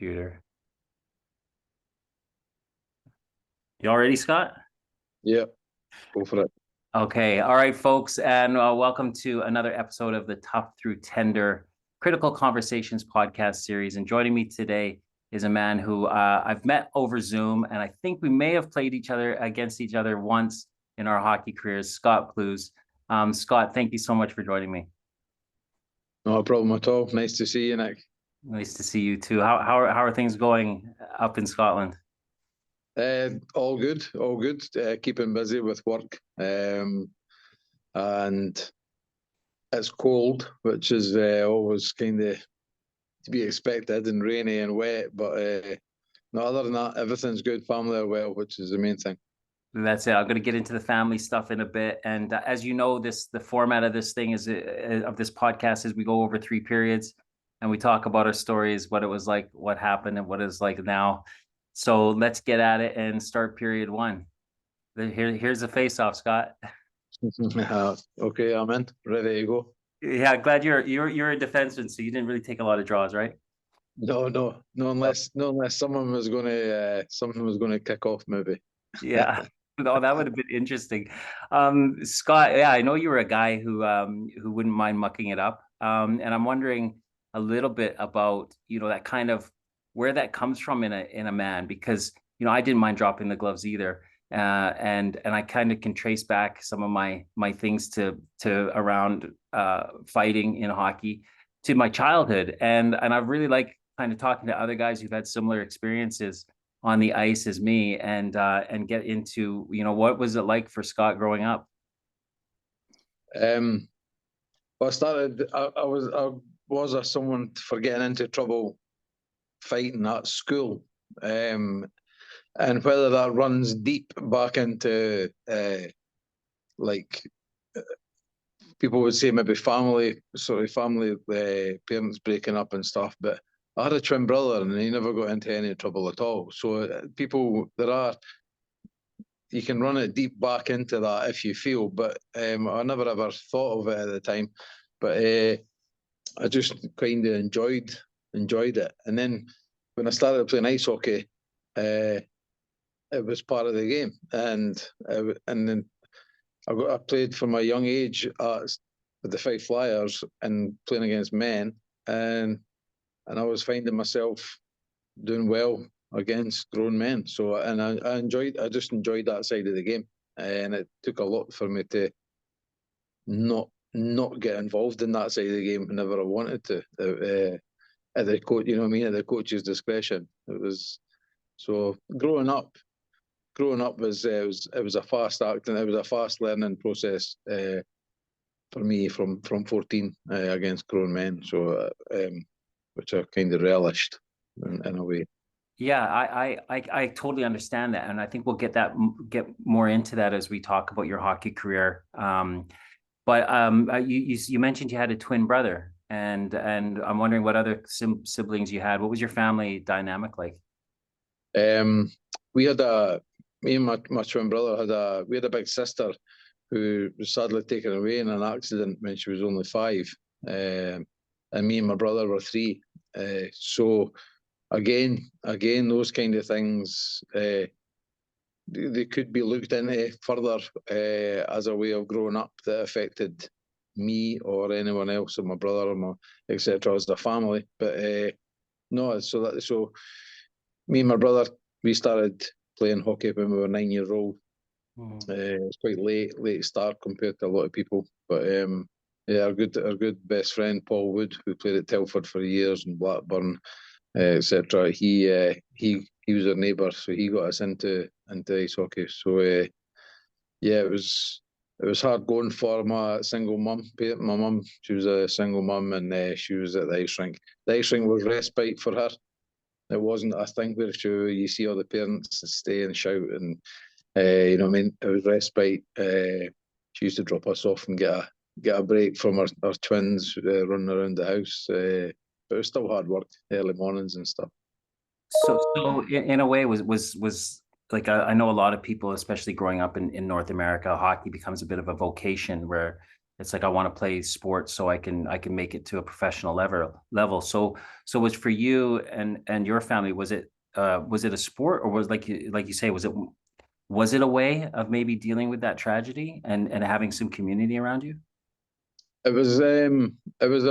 computer. You all ready, Scott? Yeah, go for it. Okay. All right, folks, and welcome to another episode of the Tough Through Tender Critical Conversations podcast series. And joining me today is a man who I've met over Zoom, and I think we may have played against each other once in our hockey careers, Scott Plews. Scott, thank you so much for joining me. No problem at all. Nice to see you, Nick. Nice to see you too. How are things going up in Scotland? All good, all good. Keeping busy with work, and it's cold, which is always kind of to be expected, and rainy and wet. But no, other than that, everything's good. Family are well, which is the main thing. That's it. I'm going to get into the family stuff in a bit. And as you know, the format of this thing of this podcast is we go over 3 periods and we talk about our stories, what it was like, what happened, and what it's like now. So let's get at it and start period one. Here's the face-off, Scott. Okay, I'm in. Ready to go. Yeah, glad you're a defenseman, so you didn't really take a lot of draws, right? No, unless something was gonna kick off, maybe. Yeah. No, that would have been interesting. Scott, yeah, I know you were a guy who wouldn't mind mucking it up. And I'm wondering a little bit about, that kind of where that comes from in a man, because, I didn't mind dropping the gloves either. And I kind of can trace back some of my things to around fighting in hockey to my childhood. And I really like kind of talking to other guys who've had similar experiences on the ice as me, and get into what was it like for Scott growing up. Um, well, I was someone for getting into trouble fighting at school, and whether that runs deep back into like people would say maybe family parents breaking up and stuff, but I had a twin brother and he never got into any trouble at all. So you can run it deep back into that if you feel, but I never ever thought of it at the time. But I just kind of enjoyed it. And then when I started playing ice hockey, it was part of the game, and then I played from a young age with the Five Flyers and playing against men, and I was finding myself doing well against grown men. So, and I just enjoyed that side of the game, and it took a lot for me to not get involved in that side of the game whenever I wanted to. At the coach, you know what I mean, at the coach's discretion. It was so growing up was a fast acting. It was a fast learning process for me from 14 against grown men. So which I kind of relished in a way. Yeah, I totally understand that, and I think we'll get more into that as we talk about your hockey career. But you mentioned you had a twin brother, and I'm wondering what other siblings you had. What was your family dynamic like? We had me and my twin brother we had a big sister who was sadly taken away in an accident when she was only 5, and me and my brother were 3. So again, those kind of things they could be looked into further as a way of growing up that affected me or anyone else, or my brother, or my etc. as a family. But no, so me and my brother, we started playing hockey when we were 9 years old. It's quite late start compared to a lot of people. But yeah, our good best friend Paul Wood, who played at Telford for years and Blackburn, etc. He was our neighbour, so he got us into ice hockey. So yeah, it was hard going for my single mum. My mum, she was a single mum, and she was at the ice rink. The ice rink was respite for her. It wasn't a thing where you see all the parents stay and shout, and you know what I mean. It was respite. She used to drop us off and get a break from our twins running around the house. But it was still hard work, early mornings and stuff. So in a way, was like I know a lot of people, especially growing up in North America, hockey becomes a bit of a vocation where It's like I want to play sports so I can make it to a professional level. So was for you and your family, was it a sport, or was like you say, was it a way of maybe dealing with that tragedy and having some community around you? It was it was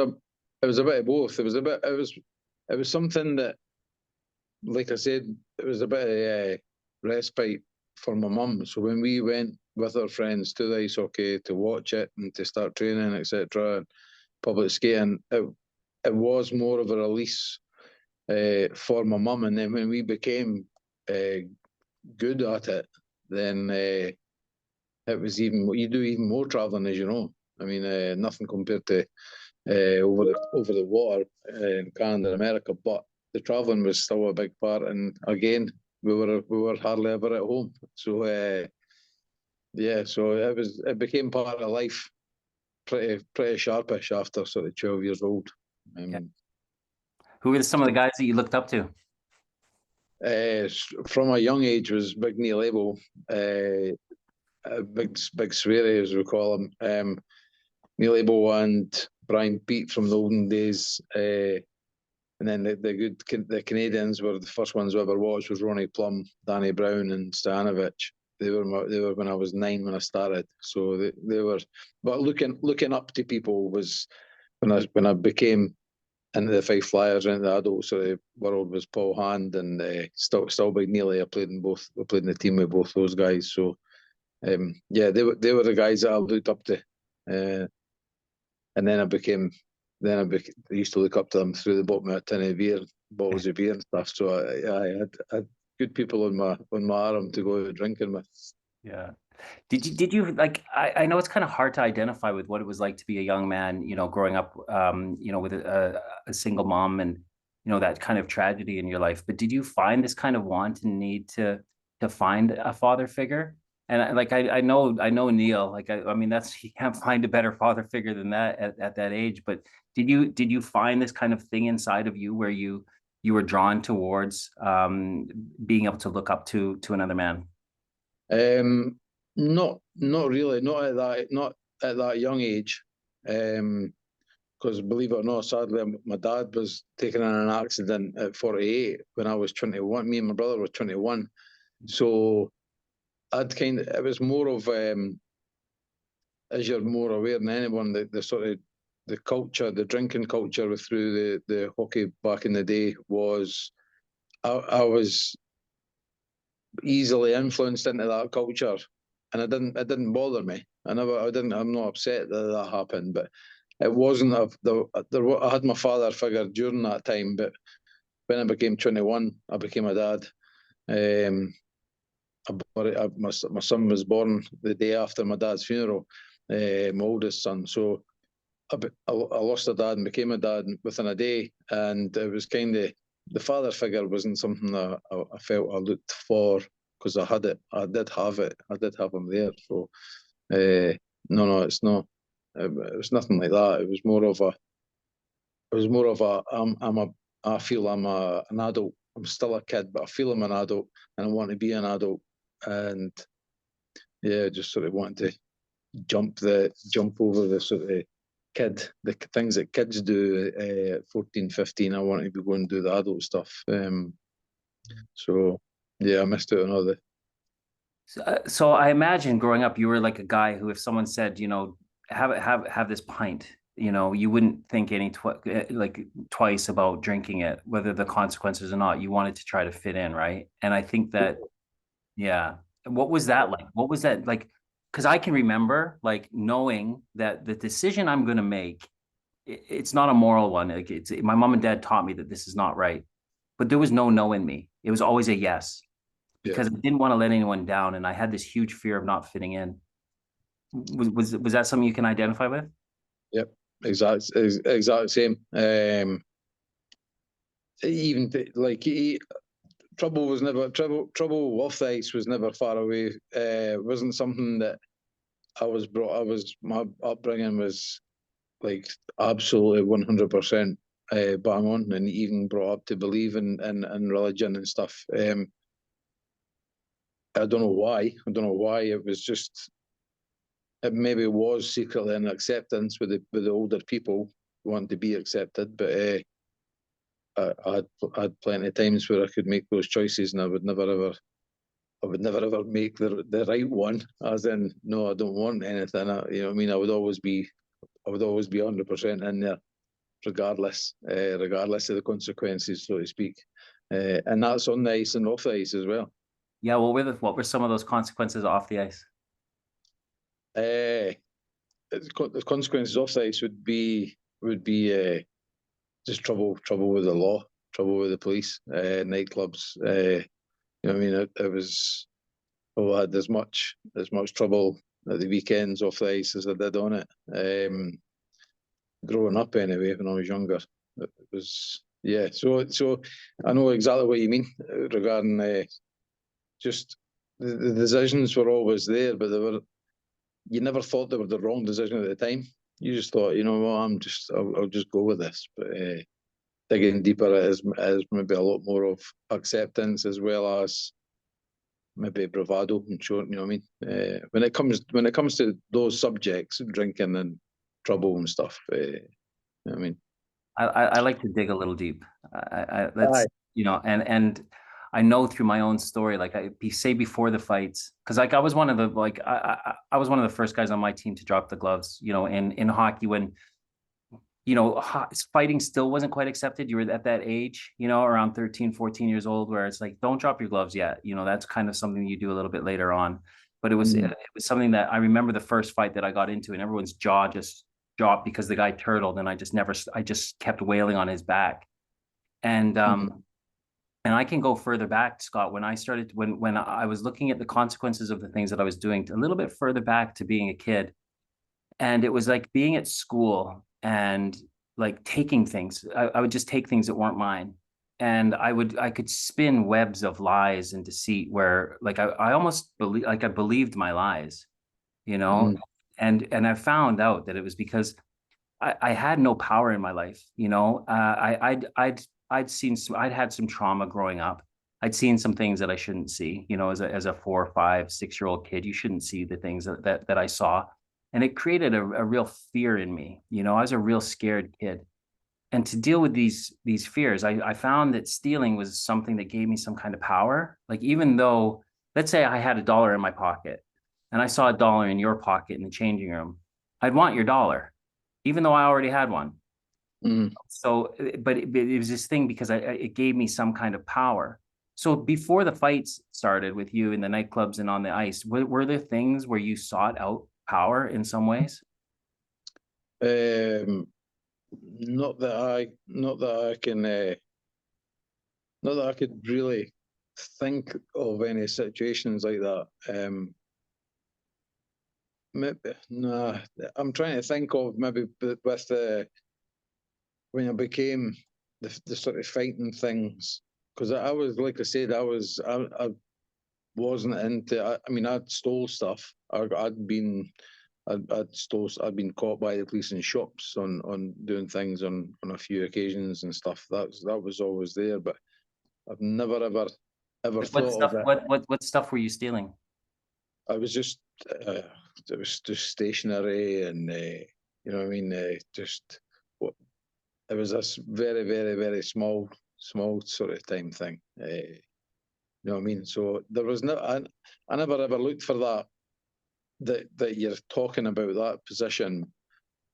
a bit of both. It was something that, like I said, it was a bit of respite for my mum. So when we went with our friends to the ice hockey to watch it and to start training, etc., and public skating, it was more of a release for my mum. And then when we became good at it, then it was even, you do even more traveling, as you know. I mean, nothing compared to over the water in Canada and America, but the traveling was still a big part. And again, we were hardly ever at home. So yeah, so it became part of life pretty sharpish after sort of 12 years old. Yeah. Um, Who were some of the guys that you looked up to? from a young age was Big Neil Abel, big Sweary as we call him. Neil Abel and Brian Pete from the olden days. And then the Canadians were the first ones I ever watched was Ronnie Plum, Danny Brown, and Stojanovic. They were when I was 9 when I started. So they were, but looking up to people was when I became into the Five Flyers and the adult sort of world was Paul Hand and still Big Neely. I played in the team with both those guys. So yeah, they were the guys that I looked up to. And then I used to look up to them through the bottom of a tin of beer, bottles of beer and stuff. So I had good people on my arm to go drinking with. Yeah. Did you like I know it's kind of hard to identify with what it was like to be a young man, growing up with a single mom and that kind of tragedy in your life. But did you find this kind of want and need to find a father figure? And I know Neil, like I mean that's you can't find a better father figure than that at that age. But did you find this kind of thing inside of you where you were drawn towards being able to look up to another man? Not really, not at that young age. Because believe it or not, sadly, my dad was taken in an accident at 48 when I was 21. Me and my brother were 21. So it was more of, as you're more aware than anyone, the sort of the culture, the drinking culture through the hockey back in the day was, I was easily influenced into that culture, and it didn't bother me. I'm not upset that happened, but it wasn't I had my father figure during that time, but when I became 21, I became a dad. Um, my son was born the day after my dad's funeral, my oldest son. So I lost a dad and became a dad within a day, and it was kind of the father figure wasn't something that I felt I looked for because I had it. I did have it. I did have him there. So no, it's not. It was nothing like that. It was more of a. It was more of a. I feel an adult. I'm still a kid, but I feel I'm an adult, and I want to be an adult. And yeah, just sort of wanting to jump over the sort of the things that kids do at 14, 15. I want to be going to do the adult stuff. So yeah, I missed out on all the. So I imagine growing up, you were like a guy who, if someone said, have this pint, you wouldn't think like twice about drinking it, whether the consequences or not. You wanted to try to fit in, right? And I think that, yeah. What was that like? What was that like? Because I can remember like knowing that the decision I'm going to make, it's not a moral one. Like my mom and dad taught me that this is not right, but there was no in me. It was always a yes Yeah, because I didn't want to let anyone down, and I had this huge fear of not fitting in. Was that something you can identify with? yep, exact same. Even like trouble off the ice was never far away. It wasn't something that my upbringing was like absolutely 100% bang on, and even brought up to believe in religion and stuff. I don't know why. It was just it maybe was secretly an acceptance with the older people wanting to be accepted, but I had plenty of times where I could make those choices, and I would never ever make the right one. As in, no, I don't want anything. You know what I mean? I would always be 100% in there, regardless of the consequences, so to speak. And that's on the ice and off the ice as well. Yeah, what were some of those consequences off the ice? The consequences off the ice would be just trouble with the law, trouble with the police, nightclubs. You know what I mean? It was. Oh, I had as much trouble at the weekends off the ice as I did on it. Growing up, anyway, when I was younger, it was, yeah. So I know exactly what you mean regarding just the decisions were always there, but you never thought they were the wrong decision at the time. You just thought, you know what, I'll just go with this. But digging deeper, it is maybe a lot more of acceptance as well as maybe bravado and short. You know what I mean? When it comes to those subjects, drinking and trouble and stuff. You know what I mean? I like to dig a little deep. That's Aye. and I know through my own story, like say before the fights, because like I was one of the I was one of the first guys on my team to drop the gloves. In hockey when fighting still wasn't quite accepted. You were at that age, around 13, 14 years old, where it's like, don't drop your gloves yet. That's kind of something you do a little bit later on. But it was something that I remember the first fight that I got into, and everyone's jaw just dropped because the guy turtled, and I just kept wailing on his back. And and I can go further back, Scott, when I was looking at the consequences of the things that I was doing, a little bit further back to being a kid. And it was like being at school and like taking things. I would just take things that weren't mine. And I could spin webs of lies and deceit where like I almost I believed my lies, you know? Mm. And I found out that it was because I had no power in my life, I'd had some trauma growing up. I'd seen some things that I shouldn't see, as a 4, 5, 6-year-old kid. You shouldn't see the things that I saw. And it created a real fear in me. I was a real scared kid. And to deal with these fears, I found that stealing was something that gave me some kind of power. Like even though, let's say I had $1 in my pocket and I saw $1 in your pocket in the changing room, I'd want your dollar, even though I already had one. Mm. So, but it was this thing because it gave me some kind of power. So before the fights started with you in the nightclubs and on the ice, were there things where you sought out power in some ways? Um, not that I can, not that I could really think of any situations like that. Maybe, nah, I'm trying to think of maybe with the when I became the sort of fighting things, because I was, like I said, I wasn't into. I mean, I'd stole stuff. I'd been caught by the police in shops on doing things on a few occasions and stuff. That was always there, but I've never ever Like what thought of stuff? it. What stuff were you stealing? I was just it was just stationery and you know what I mean. Just what it was this very very small sort of time thing. You know what I mean? So there was no. I never ever looked for that you're talking about, that position.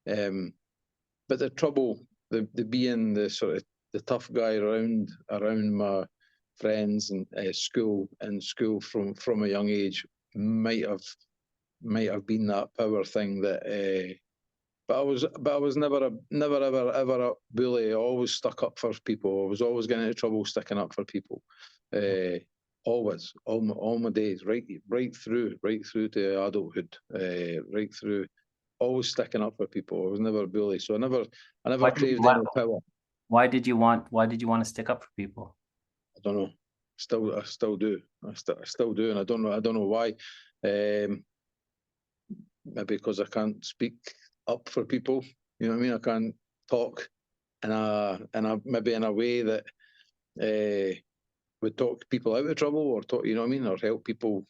But the trouble, the being the sort of the tough guy around my friends and school from a young age might have been that power thing that. But I was never ever a bully. I always stuck up for people. I was always getting into trouble sticking up for people. Always, all my days, right through to adulthood, right through, always sticking up for people. I was never a bully, so I never Why did you craved want? any power. Why did you want to stick up for people? I don't know. I still do. I still do, and I don't know why. Um, Maybe because I can't speak up for people. You know what I mean? I can't talk maybe in a way that would talk people out of trouble, or talk, you know what I mean, or help people.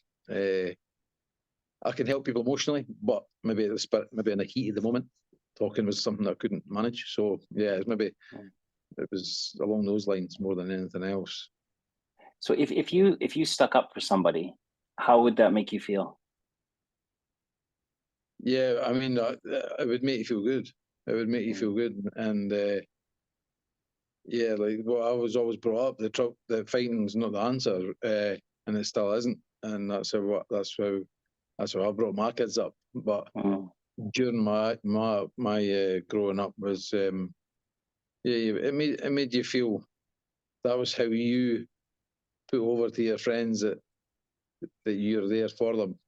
I can help people emotionally, but maybe maybe in the heat of the moment, talking was something that I couldn't manage. So yeah, it was along those lines more than anything else. So if you stuck up for somebody, how would that make you feel? Yeah, I mean, it would make you feel good. It would make you feel good, and yeah, like I was always brought up, the fighting's not the answer, and it still isn't, and that's how I brought my kids up. But during my growing up was it made you feel that was how you put over to your friends that you're there for them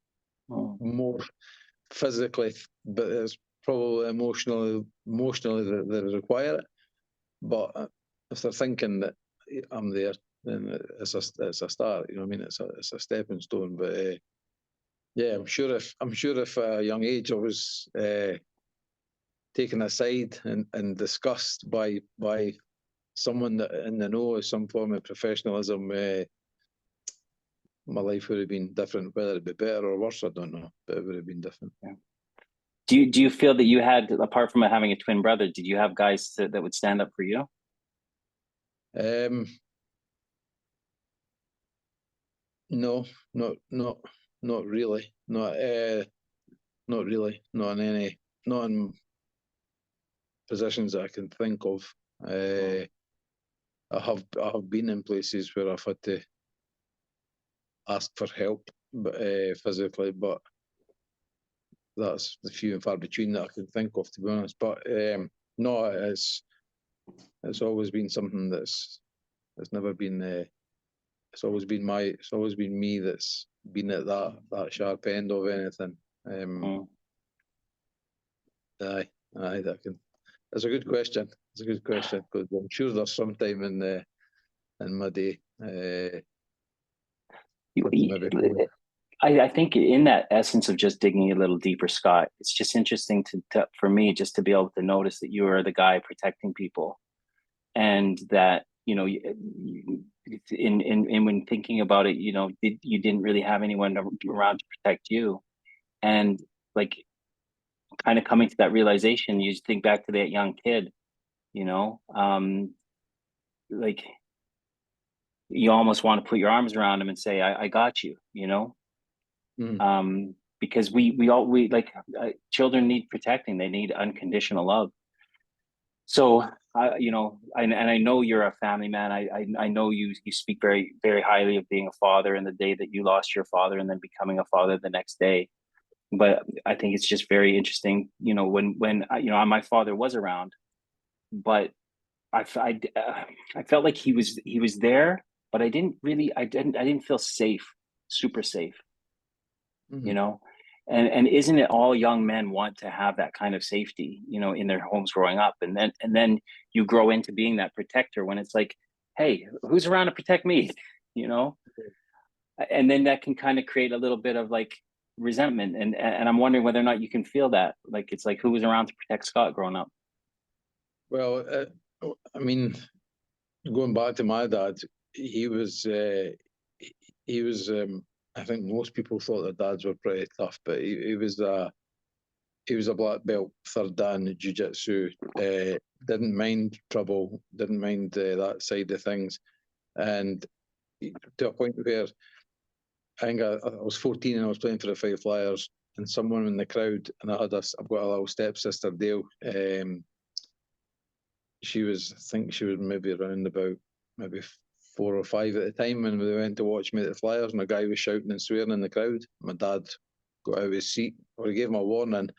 more physically, but it's probably emotionally that they require it. But if they're thinking that I'm there, then it's a start. You know what I mean? It's a stepping stone. But yeah, I'm sure if at a young age I was taken aside and discussed by someone that in the know, some form of professionalism, my life would have been different. Whether it'd be better or worse, I don't know, but it would have been different. Yeah. Do you feel that you had, apart from having a twin brother, did you have guys that would stand up for you? No, not really. Not really. Not in positions that I can think of. I have been in places where I've had to ask for help, but physically, but that's the few and far between that I can think of, to be honest. But no, it's always been something it's never been. It's always been me that's been at that sharp end of anything. Aye, that can. That's a good question. It's a good question, because I'm sure there's some time in my day. I think in that essence of just digging a little deeper, Scott, it's just interesting for me just to be able to notice that you are the guy protecting people, and that in when thinking about it, you didn't really have anyone around to protect you, and like kind of coming to that realization, you just think back to that young kid, like you almost want to put your arms around him and say, I got you, because we like children need protecting. They need unconditional love. So and I know you're a family man. I know you speak very, very highly of being a father, and the day that you lost your father and then becoming a father the next day. But I think it's just very interesting, when my father was around, but I felt like he was there, but I didn't feel safe, super safe, and isn't it all young men want to have that kind of safety, in their homes growing up, and then you grow into being that protector when it's like, hey, who's around to protect me, and then that can kind of create a little bit of like resentment, and I'm wondering whether or not you can feel that, like it's like, who was around to protect Scott growing up? Well, I mean, going back to my dad, he was. I think most people thought that dads were pretty tough, but he was a black belt, third dan jiu-jitsu. Didn't mind trouble, didn't mind that side of things, and to a point where I think I was 14 and I was playing for the Five Flyers, and someone in the crowd, and I've got a little stepsister, Dale. I think she was maybe around about maybe 4 or 5 at the time, when we went to watch me at the Flyers, and a guy was shouting and swearing in the crowd. My dad got out of his seat, or he gave him a warning,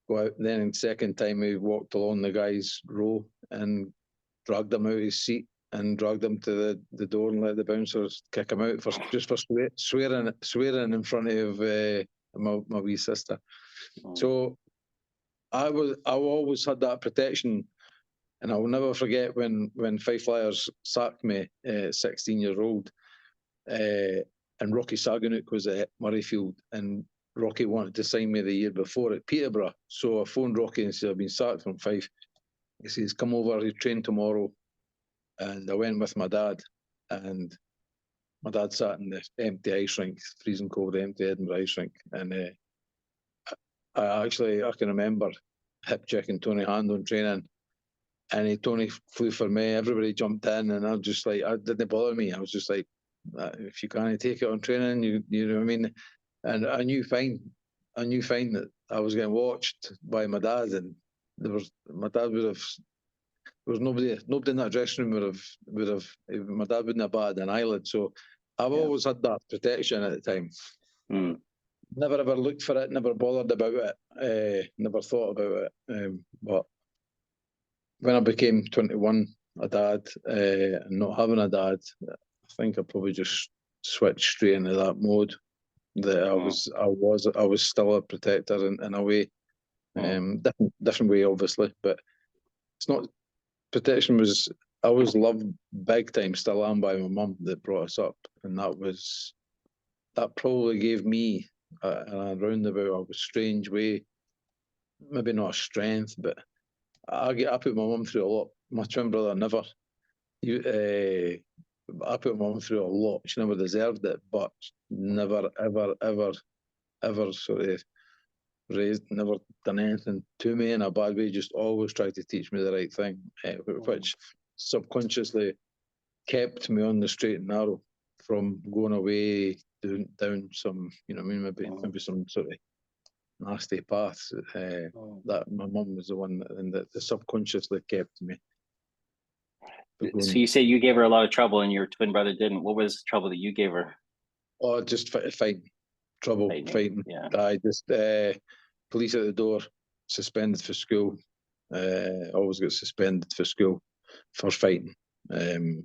go out. Then the second time he walked along the guy's row and dragged him out of his seat and dragged him to the door and let the bouncers kick him out for swearing in front of my wee sister. So I always had that protection. And I will never forget when Five Flyers sacked me, 16 years old, and Rocky Saganuk was at Murrayfield, and Rocky wanted to sign me the year before at Peterborough. So I phoned Rocky and said, I've been sacked from Fife. He says, come over, you train tomorrow. And I went with my dad, and my dad sat in the empty ice rink, freezing cold, empty Edinburgh ice rink. And I can remember hip checking Tony Hand on training, and Tony flew for me. Everybody jumped in, and I was just like, it didn't bother me. I was just like, if you can't take it on training, you know what I mean. And I knew fine that I was getting watched by my dad, and my dad would have. There was nobody in that dressing room would have. My dad wouldn't have batted an eyelid. So I've always had that protection at the time. Mm. Never ever looked for it. Never bothered about it. Never thought about it. But when I became 21, a dad, and not having a dad, I think I probably just switched straight into that mode. That I was still a protector in a way, different way obviously, but it's not protection was. I was loved big time, still am, by my mum that brought us up, and that probably gave me a roundabout, a strange way, maybe not a strength, but I put my mum through a lot. My twin brother never. I put my mum through a lot. She never deserved it, but never, ever sort of never done anything to me in a bad way. Just always tried to teach me the right thing, which subconsciously kept me on the straight and narrow from going away down some, you know, what I mean, maybe some sort of nasty paths. That my mum was the one that subconsciously kept me. So you say you gave her a lot of trouble and your twin brother didn't. What was the trouble that you gave her? Oh, just fighting. Trouble, fighting. Yeah. I just police at the door, suspended for school. Always got suspended for school for fighting. That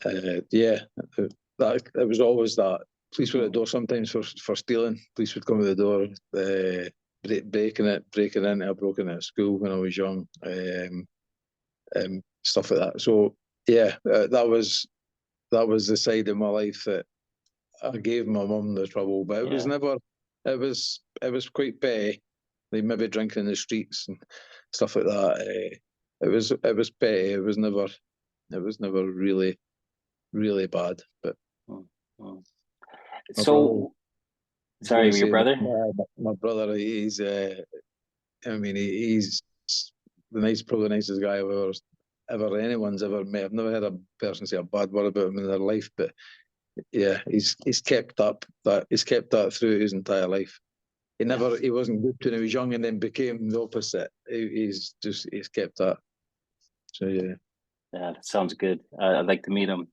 it was always that. Police were at the door sometimes for stealing. Police would come to the door, breaking in. I broke in at school when I was young, stuff like that. So yeah, that was the side of my life that I gave my mum the trouble, but it was never. It was quite petty. Like maybe drinking in the streets and stuff like that. It was petty. It was never really bad. But so sorry, your brother? My brother, he's I mean, he's probably the nicest guy anyone's ever met. I've never had a person say a bad word about him in their life, but yeah, he's kept that through his entire life. He wasn't good when he was young and then became the opposite. He's kept that. So yeah. Yeah, that sounds good. I'd like to meet him.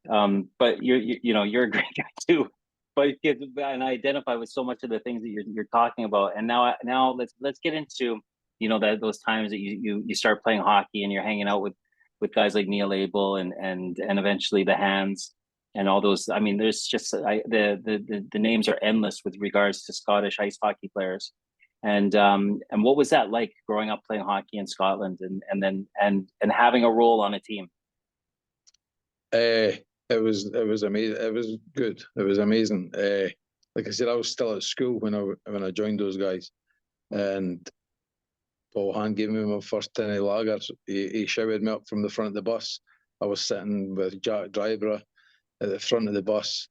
But you're a great guy too. But and I identify with so much of the things that you're talking about. And now let's get into those times that you start playing hockey and you're hanging out with guys like Neil Abel and eventually the Hands and all those. I mean, there's just the names are endless with regards to Scottish ice hockey players. And what was that like growing up playing hockey in Scotland and having a role on a team? It was amazing. It was good. It was amazing. Like I said, I was still at school when I joined those guys, and Paul Hand gave me my first tin of lagers. He shouted me up from the front of the bus. I was sitting with Jack Dryborough at the front of the bus,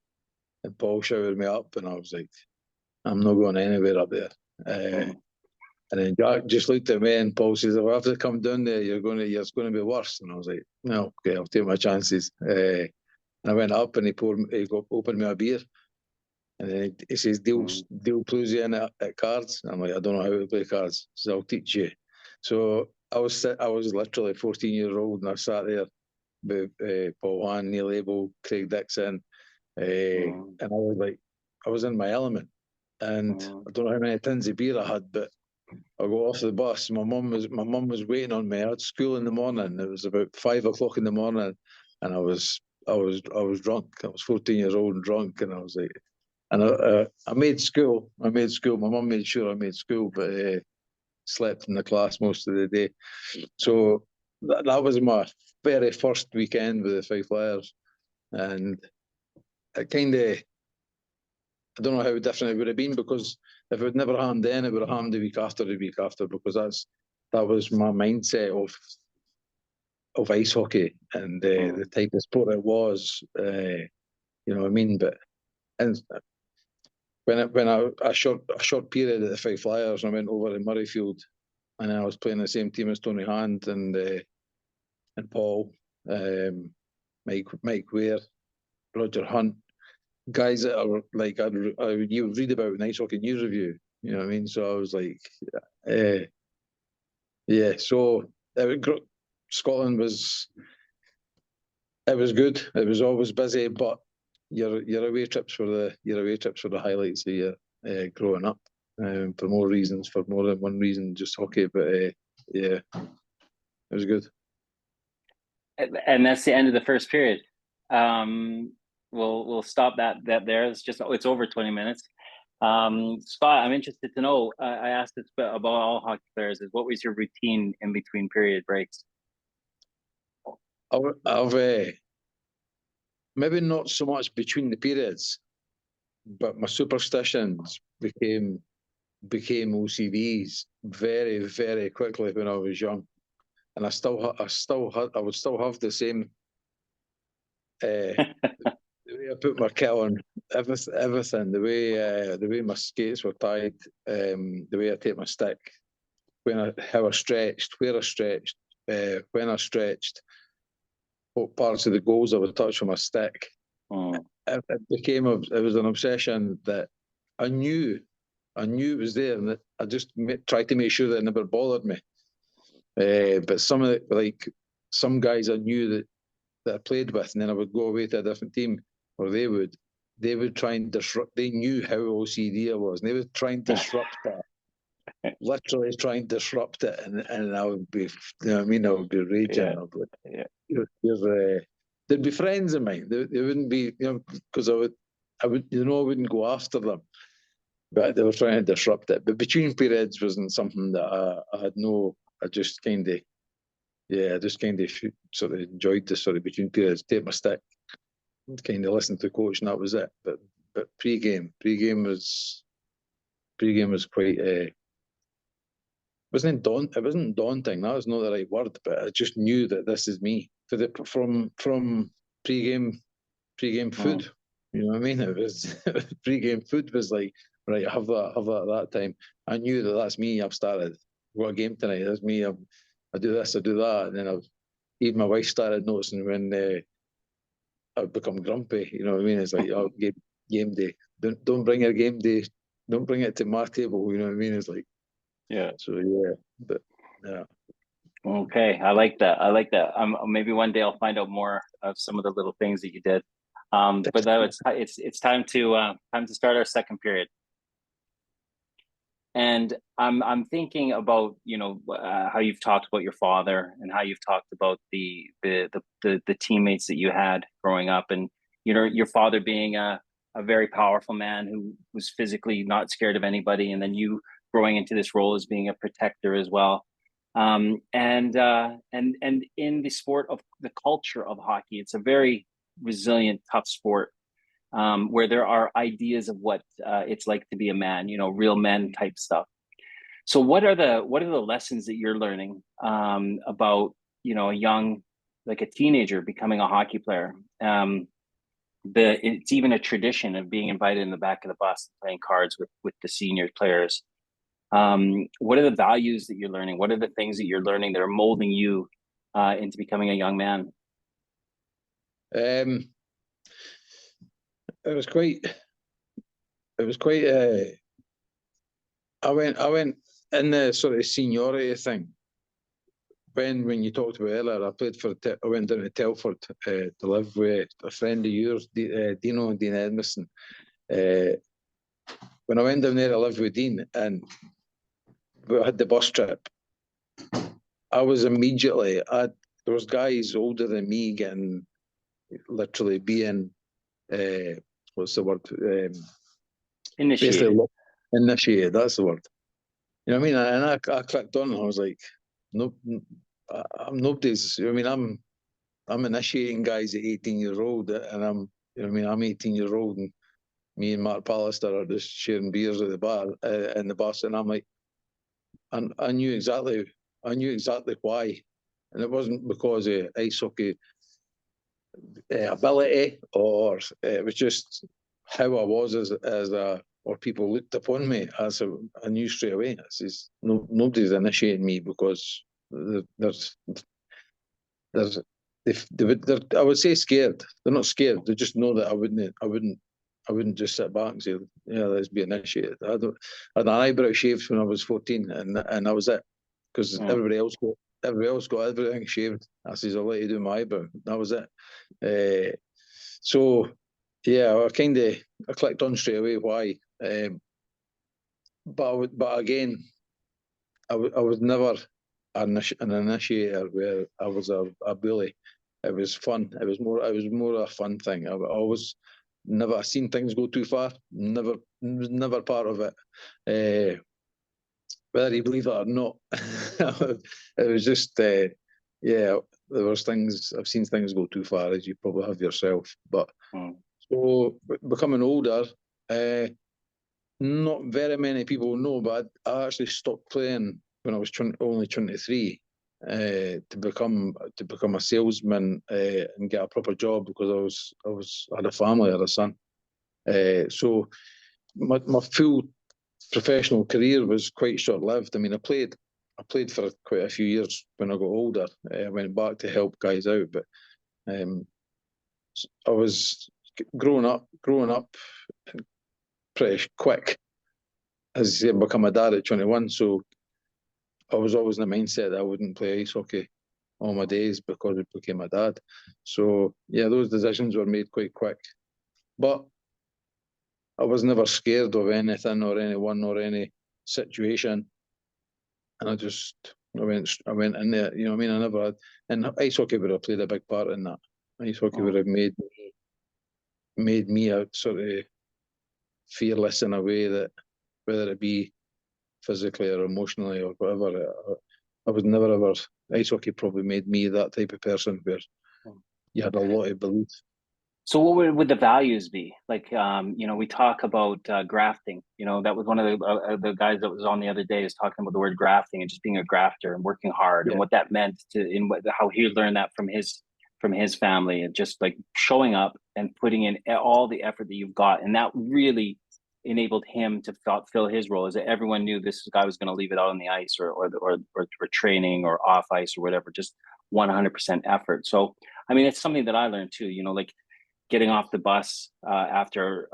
and Paul shouted me up, and I was like, "I'm not going anywhere up there." And then Jack just looked at me, and Paul says, "If I have to come down there, it's going to be worse." And I was like, "No, okay, I'll take my chances." And I went up, and he opened me a beer, and then he says, "Deal Plews in at cards." And I'm like, "I don't know how to play cards, so I'll teach you." So I was literally 14 years old, and I sat there with Paul Hand, Neil Abel, Craig Dixon, and I was in my element. And I don't know how many tins of beer I had, but I got off the bus. My mum was waiting on me. I had school in the morning. It was about 5 o'clock in the morning, and I was drunk. I was 14 years old and drunk, and I was like, and I made school. My mum made sure I made school, but slept in the class most of the day. So that was my very first weekend with the Five Flyers, and it kind of. I don't know how different it would have been, because if it would never happened then, it would have happened the week after, because that was my mindset of ice hockey and the type of sport it was. You know what I mean? But and a short period at the Fife Flyers, I went over to Murrayfield, and I was playing the same team as Tony Hand and Paul, Mike Ware, Roger Hunt, guys that are like you would read about in Ice Hockey News Review. You know what I mean? So I was like, yeah. So Scotland was good. It was always busy, but your away trips were the highlights of your growing up. For more reasons, for more than one reason, just hockey. But yeah, it was good. And that's the end of the first period. We'll stop that there. It's over 20 minutes. Scott, I'm interested to know. I asked this about all hockey players. Is what was your routine in between period breaks? I've maybe not so much between the periods, but my superstitions became OCDs very, very quickly when I was young, and I would still have the same. The way I put my kit on, everything, the way my skates were tied, the way I take my stick, how I stretched, where I stretched, when I stretched, what parts of the goals I would touch with my stick. Oh. It was an obsession that I knew it was there, and that I just tried to make sure that it never bothered me. But some guys I knew that I played with, and then I would go away to a different team, or they would try and disrupt. They knew how OCD I was, and they would try and disrupt that. Literally try and disrupt it, and I would be, you know what I mean? I would be raging. Yeah. I would, they'd be friends of mine. They wouldn't be, because I wouldn't go after them, but they were trying to disrupt it. But between periods wasn't something that I had no. I just kind of. Yeah, I just kind of sort of enjoyed the sort of between periods, take my stick, kind of listen to the coach, and that was it. But pre-game was quite. It wasn't daunting. That was not the right word, but I just knew that this is me from pre-game food. You know what I mean? It was pre-game food was like, right, have that at that time. I knew that that's me. I've started. What a game tonight? That's me. I do this, I do that, and then even my wife started noticing when I'd become grumpy. You know what I mean? It's like, oh, game day. Don't bring your game day. Don't bring it to my table. You know what I mean? It's like, Yeah. So yeah, but yeah. Okay, I like that. Maybe one day I'll find out more of some of the little things that you did. But now it's time to start our second period. And I'm thinking about how you've talked about your father and how you've talked about the teammates that you had growing up, and your father being a very powerful man who was physically not scared of anybody, and then you growing into this role as being a protector as well. And in the sport of the culture of hockey, it's a very resilient, tough sport. Where there are ideas of what it's like to be a man, real men type stuff. So what are the lessons that you're learning about, a young, like a teenager becoming a hockey player? It's even a tradition of being invited in the back of the bus and playing cards with the senior players. What are the values that you're learning? What are the things that you're learning that are molding you into becoming a young man? It was quite. I went in the sort of seniority thing. When you talked about earlier, I went down to Telford to live with a friend of yours, Dino and Dean Edmiston. When I went down there to live with Dean, and we had the bus trip, I was immediately. There was guys older than me getting, literally being, what's the word? Initiated. Initiated, that's the word. You know what I mean? And I clicked on, and I was like, nope, I'm nobody's. I mean, I'm initiating guys at 18 years old, and I'm 18 years old, and me and Mark Pallister are just sharing beers at the bar in the bus, and I'm like, and I knew exactly why, and it wasn't because of ice hockey ability, or it was just how I was as a or people looked upon me as I knew straight away. I says, no, nobody's initiating me because there's I would say scared. They're not scared. They just know that I wouldn't just sit back and say, yeah, let's be initiated. I had an eyebrow shaved when I was 14, and that was it, because everybody else got everything shaved. I says, I'll let you do my eyebrow. That was it. So yeah, I clicked on straight away why. But again, I was never an initiator where I was a bully. It was fun. It was more a fun thing. I always never seen things go too far. Never part of it. Whether you believe it or not, it was just yeah. There was things I've seen things go too far, as you probably have yourself. But so becoming older, not very many people know, but I actually stopped playing when I was only 23 to become a salesman and get a proper job, because I had a family, I had a son. So my full professional career was quite short lived. I mean, I played for quite a few years when I got older. I went back to help guys out, but I was growing up pretty quick, as I become a dad at 21. So I was always in the mindset that I wouldn't play ice hockey all my days because it became a dad. So yeah, those decisions were made quite quick. But I was never scared of anything or anyone or any situation. And I went in there, you know what I mean? I never had, and ice hockey would have played a big part in that. Ice hockey would have made me a sort of fearless in a way that, whether it be physically or emotionally or whatever, I was never ever. Ice hockey probably made me that type of person where you had a lot of belief. So what would the values be? Like, we talk about grafting. That was one of the guys that was on the other day is talking about the word grafting and just being a grafter and working hard and what that meant how he learned that from his family, and just like showing up and putting in all the effort that you've got. And that really enabled him to fill his role, as that everyone knew this guy was going to leave it out on the ice or training or off ice or whatever, just 100% effort. So, I mean, it's something that I learned too, like getting off the bus after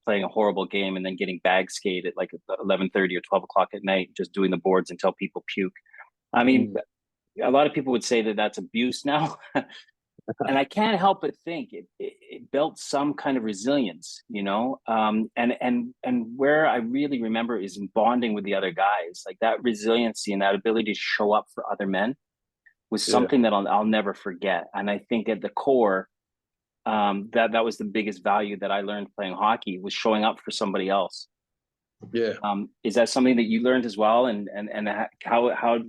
playing a horrible game and then getting bag skated at like 11:30 or 12 o'clock at night, just doing the boards until people puke. I mean, a lot of people would say that that's abuse now. And I can't help but think it built some kind of resilience, and where I really remember is in bonding with the other guys, like that resiliency and that ability to show up for other men was something that I'll never forget. And I think at the core, that was the biggest value that I learned playing hockey, was showing up for somebody else. Yeah. Is that something that you learned as well? And how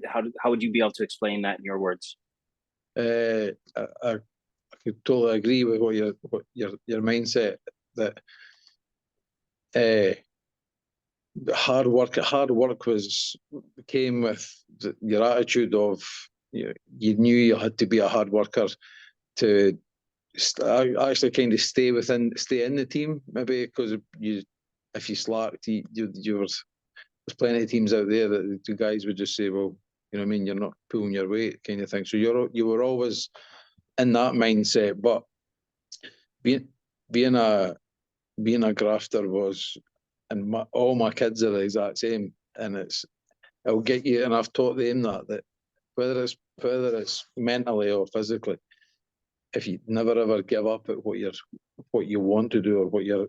would you be able to explain that in your words? I could totally agree with what your mindset, that hard work came with your attitude of, you knew you had to be a hard worker to actually kind of stay in the team, maybe, because if you slacked, there's plenty of teams out there that the guys would just say, well, you know what I mean, you're not pulling your weight, kind of thing. So you were always in that mindset. But being a grafter was, and all my kids are the exact same, and it'll get you. And I've taught them that whether it's mentally or physically, if you never ever give up at what you want to do, or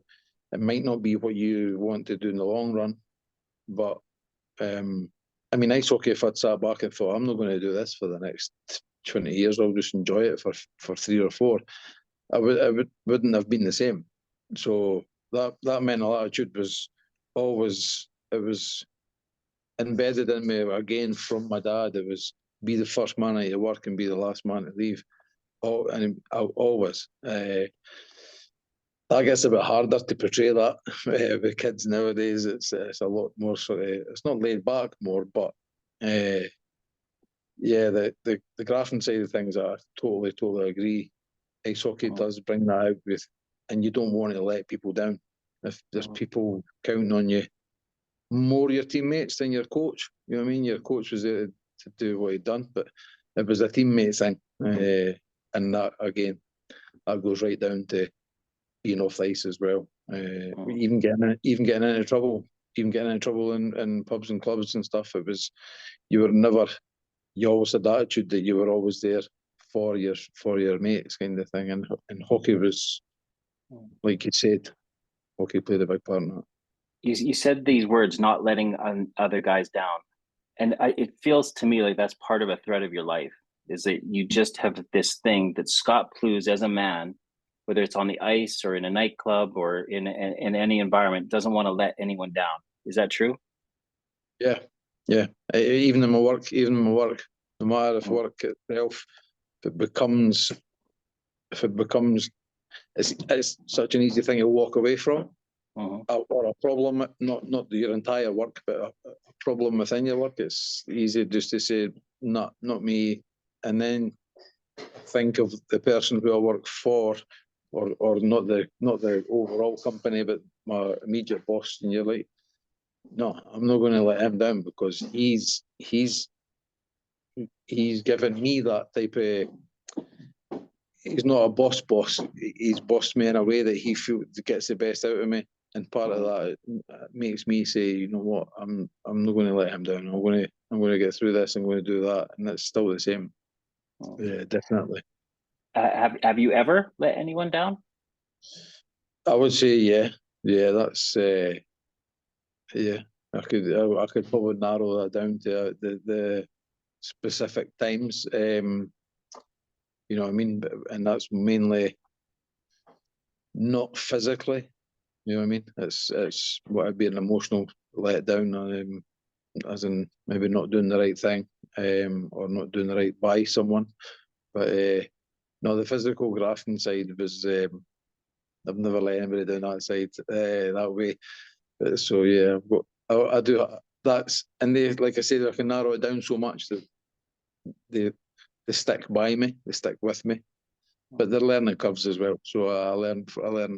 it might not be what you want to do in the long run, but I mean, ice hockey, if I'd sat back and thought, I'm not going to do this for the next 20 years, I'll just enjoy it for 3 or 4, I wouldn't have been the same. So that mental attitude was always, it was embedded in me again from my dad. It was, be the first man at your work and be the last man to leave. And always. That gets a bit harder to portray that with kids nowadays. It's a lot more sort of, it's not laid back more, but yeah, the grafting side of things, I totally agree. Ice hockey does bring that out and you don't want to let people down. if there's people counting on you, more your teammates than your coach. You know what I mean? Your coach was there to do what he'd done, but it was a teammate thing. And that, again, that goes right down to being off the ice as well. Even getting into trouble, in pubs and clubs and stuff. It was, you always had the attitude that you were always there for your mates, kind of thing. And hockey was, like you said, hockey played a big part in that. You said these words, not letting other guys down. And it feels to me like that's part of a thread of your life, is that you just have this thing that Scott Plews as a man, whether it's on the ice or in a nightclub or in any environment, doesn't want to let anyone down. Is that true? Yeah. Even in my work, no matter if work itself, if it becomes, it's such an easy thing to walk away from. Or a problem, not your entire work, but a problem within your work. It's easy just to say, not me, and then think of the person who I work for, or not the overall company, but my immediate boss. And you're like, no, I'm not going to let him down, because he's given me that type of. He's not a boss. He's bossed me in a way that he feels gets the best out of me. And part of that makes me say, you know what, I'm not going to let him down. I'm going to get through this. I'm going to do that, and it's still the same. Yeah, definitely. Have you ever let anyone down? I would say, yeah. That's yeah. I could probably narrow that down to the specific times. You know what I mean? And that's mainly not physically. You know what I mean? It's what would be an emotional letdown, as in maybe not doing the right thing, or not doing the right by someone. But no, the physical grafting side was. I've never let anybody down that side that way. So yeah, I do. That's, and they, like I said, I can narrow it down so much that they stick by me, they stick with me. But they're learning curves as well, so I learned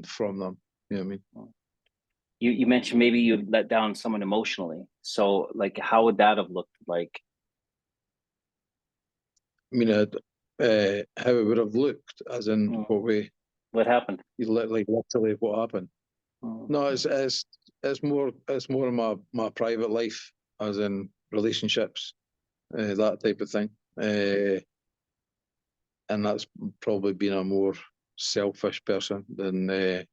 from them. You know what I mean? You mentioned maybe you let down someone emotionally. So like, how would that have looked like? I mean, how it would have looked, as in what way? What happened? Like literally what happened. No, it's more of my private life, as in relationships, that type of thing. And that's probably been a more selfish person than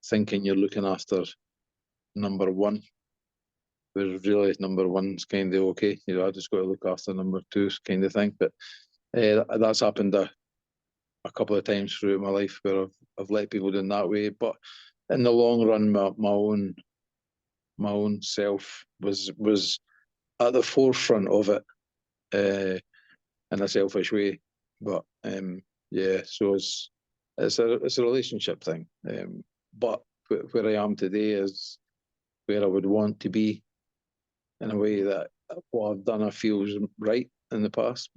thinking you're looking after number one. Whereas really number one's kind of okay. You know, I just got to look after number two kind of thing. But that's happened a couple of times throughout my life where I've let people down that way. But in the long run, my own self was at the forefront of it, in a selfish way. But yeah, so it's a relationship thing. But where I am today is where I would want to be, in a way that what I've done I feels right in the past.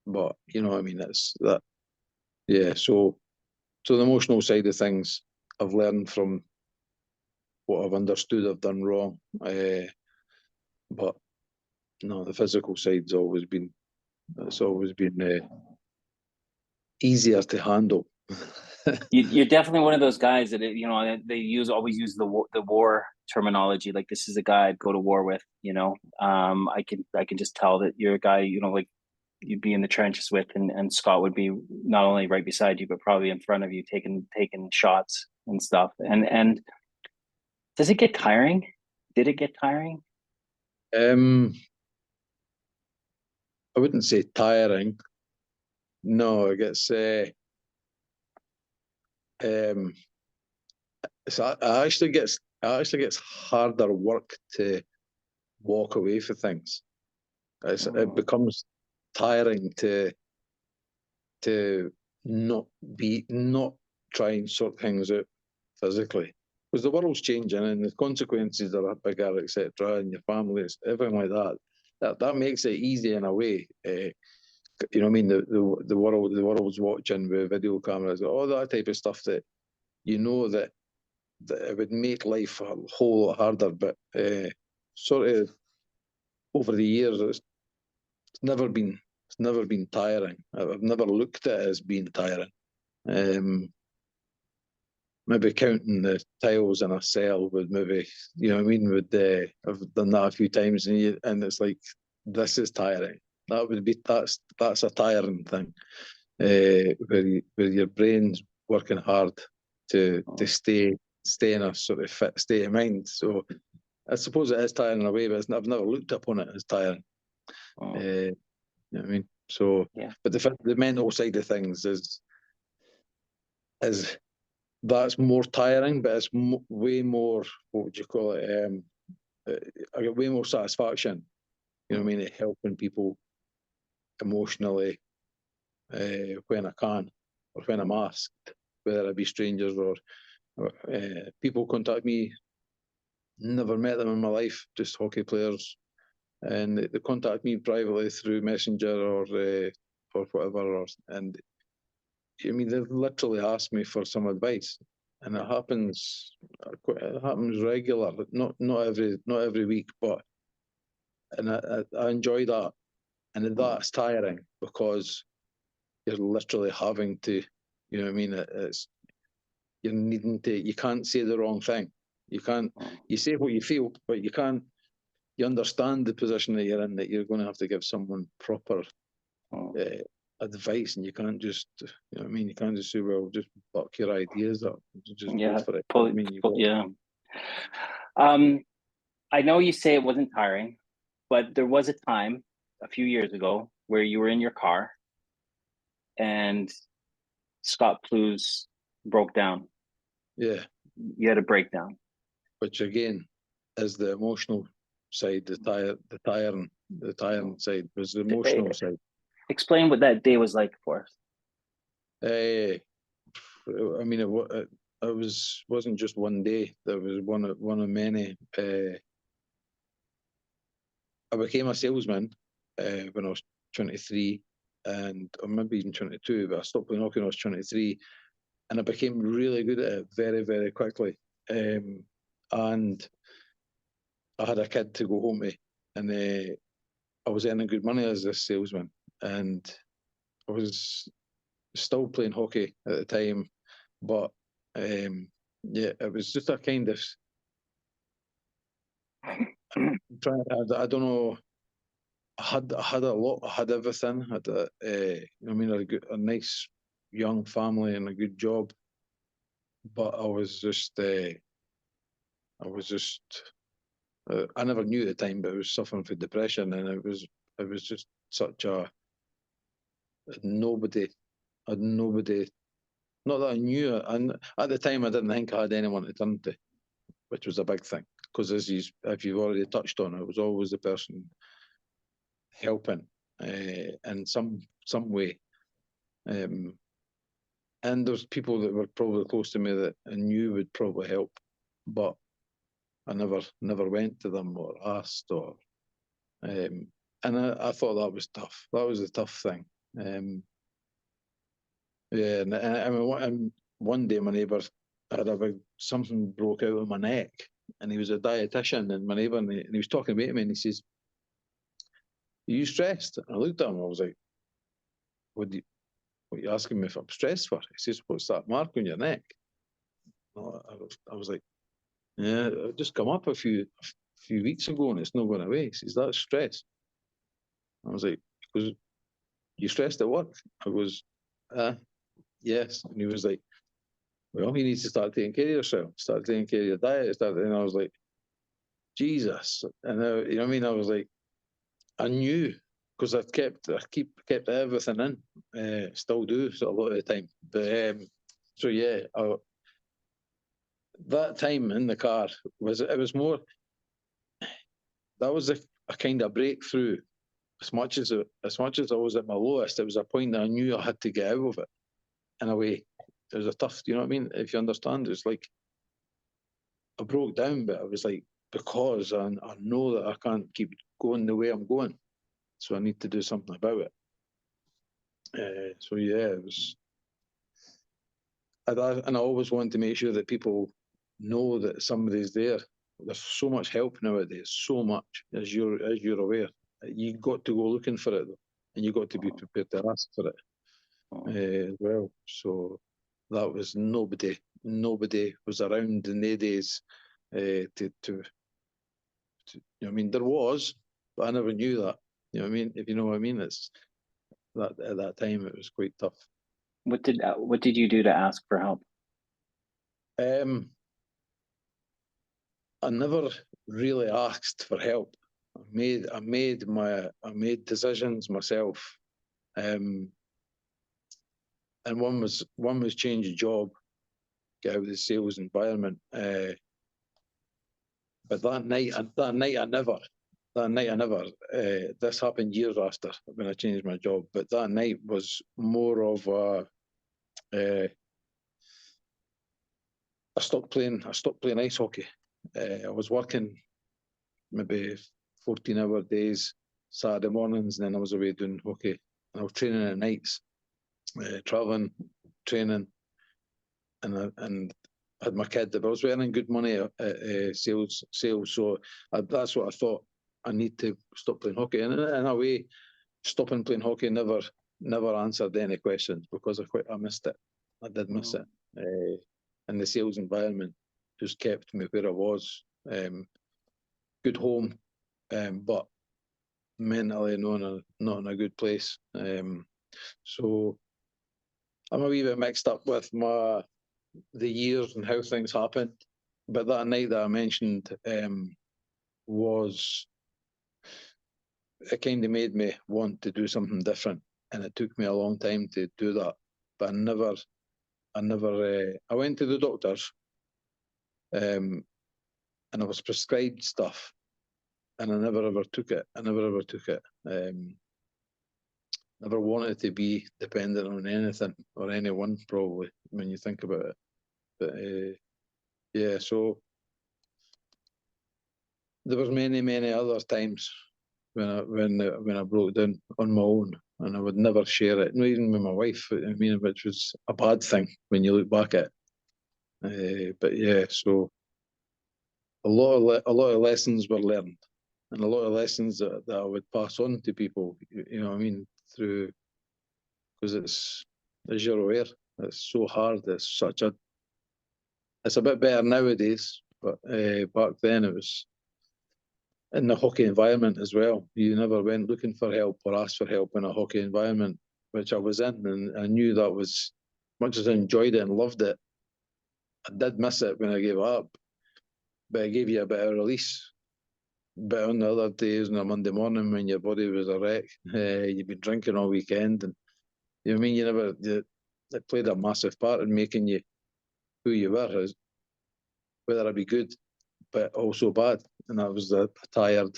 But you know what I mean, it's that. Yeah, so the emotional side of things, I've learned from what I've understood I've done wrong. But no, the physical side's always been, it's always been easier to handle. You're definitely one of those guys that they always use the war terminology. Like, this is a guy I'd go to war with. I can just tell that you're a guy, like, you'd be in the trenches with, and Scott would be not only right beside you but probably in front of you, taking shots and stuff. And does it get tiring? Did it get tiring? I wouldn't say tiring. No, it gets so it actually gets harder work to walk away for things. It becomes tiring to not try and sort things out physically, because the world's changing and the consequences are bigger, etc. And your families, everything like that. That makes it easy in a way. You know what I mean? The world's watching with video cameras, all that type of stuff that you know that it would make life a whole lot harder. But sort of over the years, it's never been tiring. I've never looked at it as being tiring. Maybe counting the tiles in a cell would maybe, you know what I mean, I've done that a few times, and it's like, this is tiring. That's a tiring thing, where your brain's working hard to stay in a sort of fit state of mind. So I suppose it is tiring in a way, but I've never looked upon it as tiring. You know what I mean? So, Yeah. but the mental side of things is that's more tiring, but it's way more, what would you call it? I get way more satisfaction, you know what I mean, at helping people emotionally when I can, or when I'm asked, whether it be strangers or people contact me, never met them in my life, just hockey players, and they contact me privately through Messenger or whatever, and I mean, they've literally asked me for some advice, and it happens regular, not every week, but and I enjoy that, and that's tiring because you're literally having to, you know what I mean? You're needing to. You can't say the wrong thing. You can't. You say what you feel, but you can't. You understand the position that you're in, that you're going to have to give someone proper advice, and you can't just, you know what I mean, you can't just say, well, just buck your ideas up, just go for it. I mean, I know you say it wasn't tiring, but there was a time a few years ago where you were in your car and Scott Plews broke down. Yeah, you had a breakdown, which again is the emotional side. The tiring side was the emotional side. Explain what that day was like for us. I mean, it wasn't just one day. There was one of many. I became a salesman when I was 23, or maybe even 22. But I stopped playing hockey when I was 23, and I became really good at it very, very quickly. And I had a kid to go home to, and I was earning good money as a salesman, and I was still playing hockey at the time, but yeah, it was just a kind of I don't know. I had a lot. I had everything. I had I mean, a nice young family and a good job, but I was just I never knew at the time, but I was suffering from depression, and it was just such a nobody. I had nobody. Not that I knew, and at the time I didn't think I had anyone to turn to, which was a big thing. Because as if you've already touched on, it was always the person helping in some way. And there's people that were probably close to me that I knew would probably help, but I never went to them or asked, or and I thought that was tough. That was a tough thing. Yeah, and I mean, one day my neighbour had something broke out of my neck, and he was a dietitian, and my neighbour, and he was talking about me, and he says, "Are you stressed?" And I looked at him, I was like, "What are you asking me if I'm stressed for?" He says, "What's that mark on your neck?" I was like, "Yeah, it just come up a few weeks ago, and it's not going away." He says, "That's stress." I was like, "Because you stressed at work?" I goes, "Yes." And he was like, "Well, you need to start taking care of yourself, start taking care of your diet." And I was like, Jesus. And you know what I mean? I was like, I knew, because I kept everything in, still do so a lot of the time. But so yeah, that time in the car was more. That was a kind of breakthrough. As much as I was at my lowest, it was a point that I knew I had to get out of it. In a way, it was a tough. You know what I mean? If you understand, it's like I broke down, but I was like, because I know that I can't keep going the way I'm going, so I need to do something about it. So yeah, it was, and I always wanted to make sure that people know that somebody's there. There's so much help nowadays, so much, as you're aware. You got to go looking for it, though, and you got to be prepared to ask for it as well. So that was nobody was around in the days to you know what I mean. There was, but I never knew that. You know what I mean? If you know what I mean, it's that at that time it was quite tough. What did you do to ask for help? I never really asked for help. I made decisions myself. And one was change of job, get out of the sales environment. But that night I never. This happened years after when I changed my job. But that night was more of I stopped playing ice hockey. I was working maybe 14-hour days, Saturday mornings, and then I was away doing hockey. And I was training at nights, traveling, training, and I had my kid. But I was earning good money at sales. So that's what I thought. I need to stop playing hockey. And in a way, stopping playing hockey never answered any questions, because I missed it. I did miss it. And the sales environment just kept me where I was. Good home, but mentally not in a good place. So I'm a wee bit mixed up with the years and how things happened. But that night that I mentioned was, it kind of made me want to do something different, and it took me a long time to do that. But I went to the doctors, and I was prescribed stuff, and I never ever took it. Never wanted to be dependent on anything or anyone, probably, when you think about it. But yeah, so there was many other times when I broke down on my own, and I would never share it, not even with my wife. I mean, which was a bad thing when you look back at it. But yeah, so a lot of lessons were learned, and a lot of lessons that I would pass on to people. You know what I mean? Through, because it's, as you're aware, it's so hard. It's a bit better nowadays, but back then it was, in the hockey environment as well. You never went looking for help or asked for help in a hockey environment, which I was in, and I knew that was, much as I enjoyed it and loved it, I did miss it when I gave up. But it gave you a bit of release. But on the other days, on a Monday morning, when your body was a wreck, you'd been drinking all weekend, and you know what I mean. It played a massive part in making you who you were, whether it be good, but also bad. And I was a tired,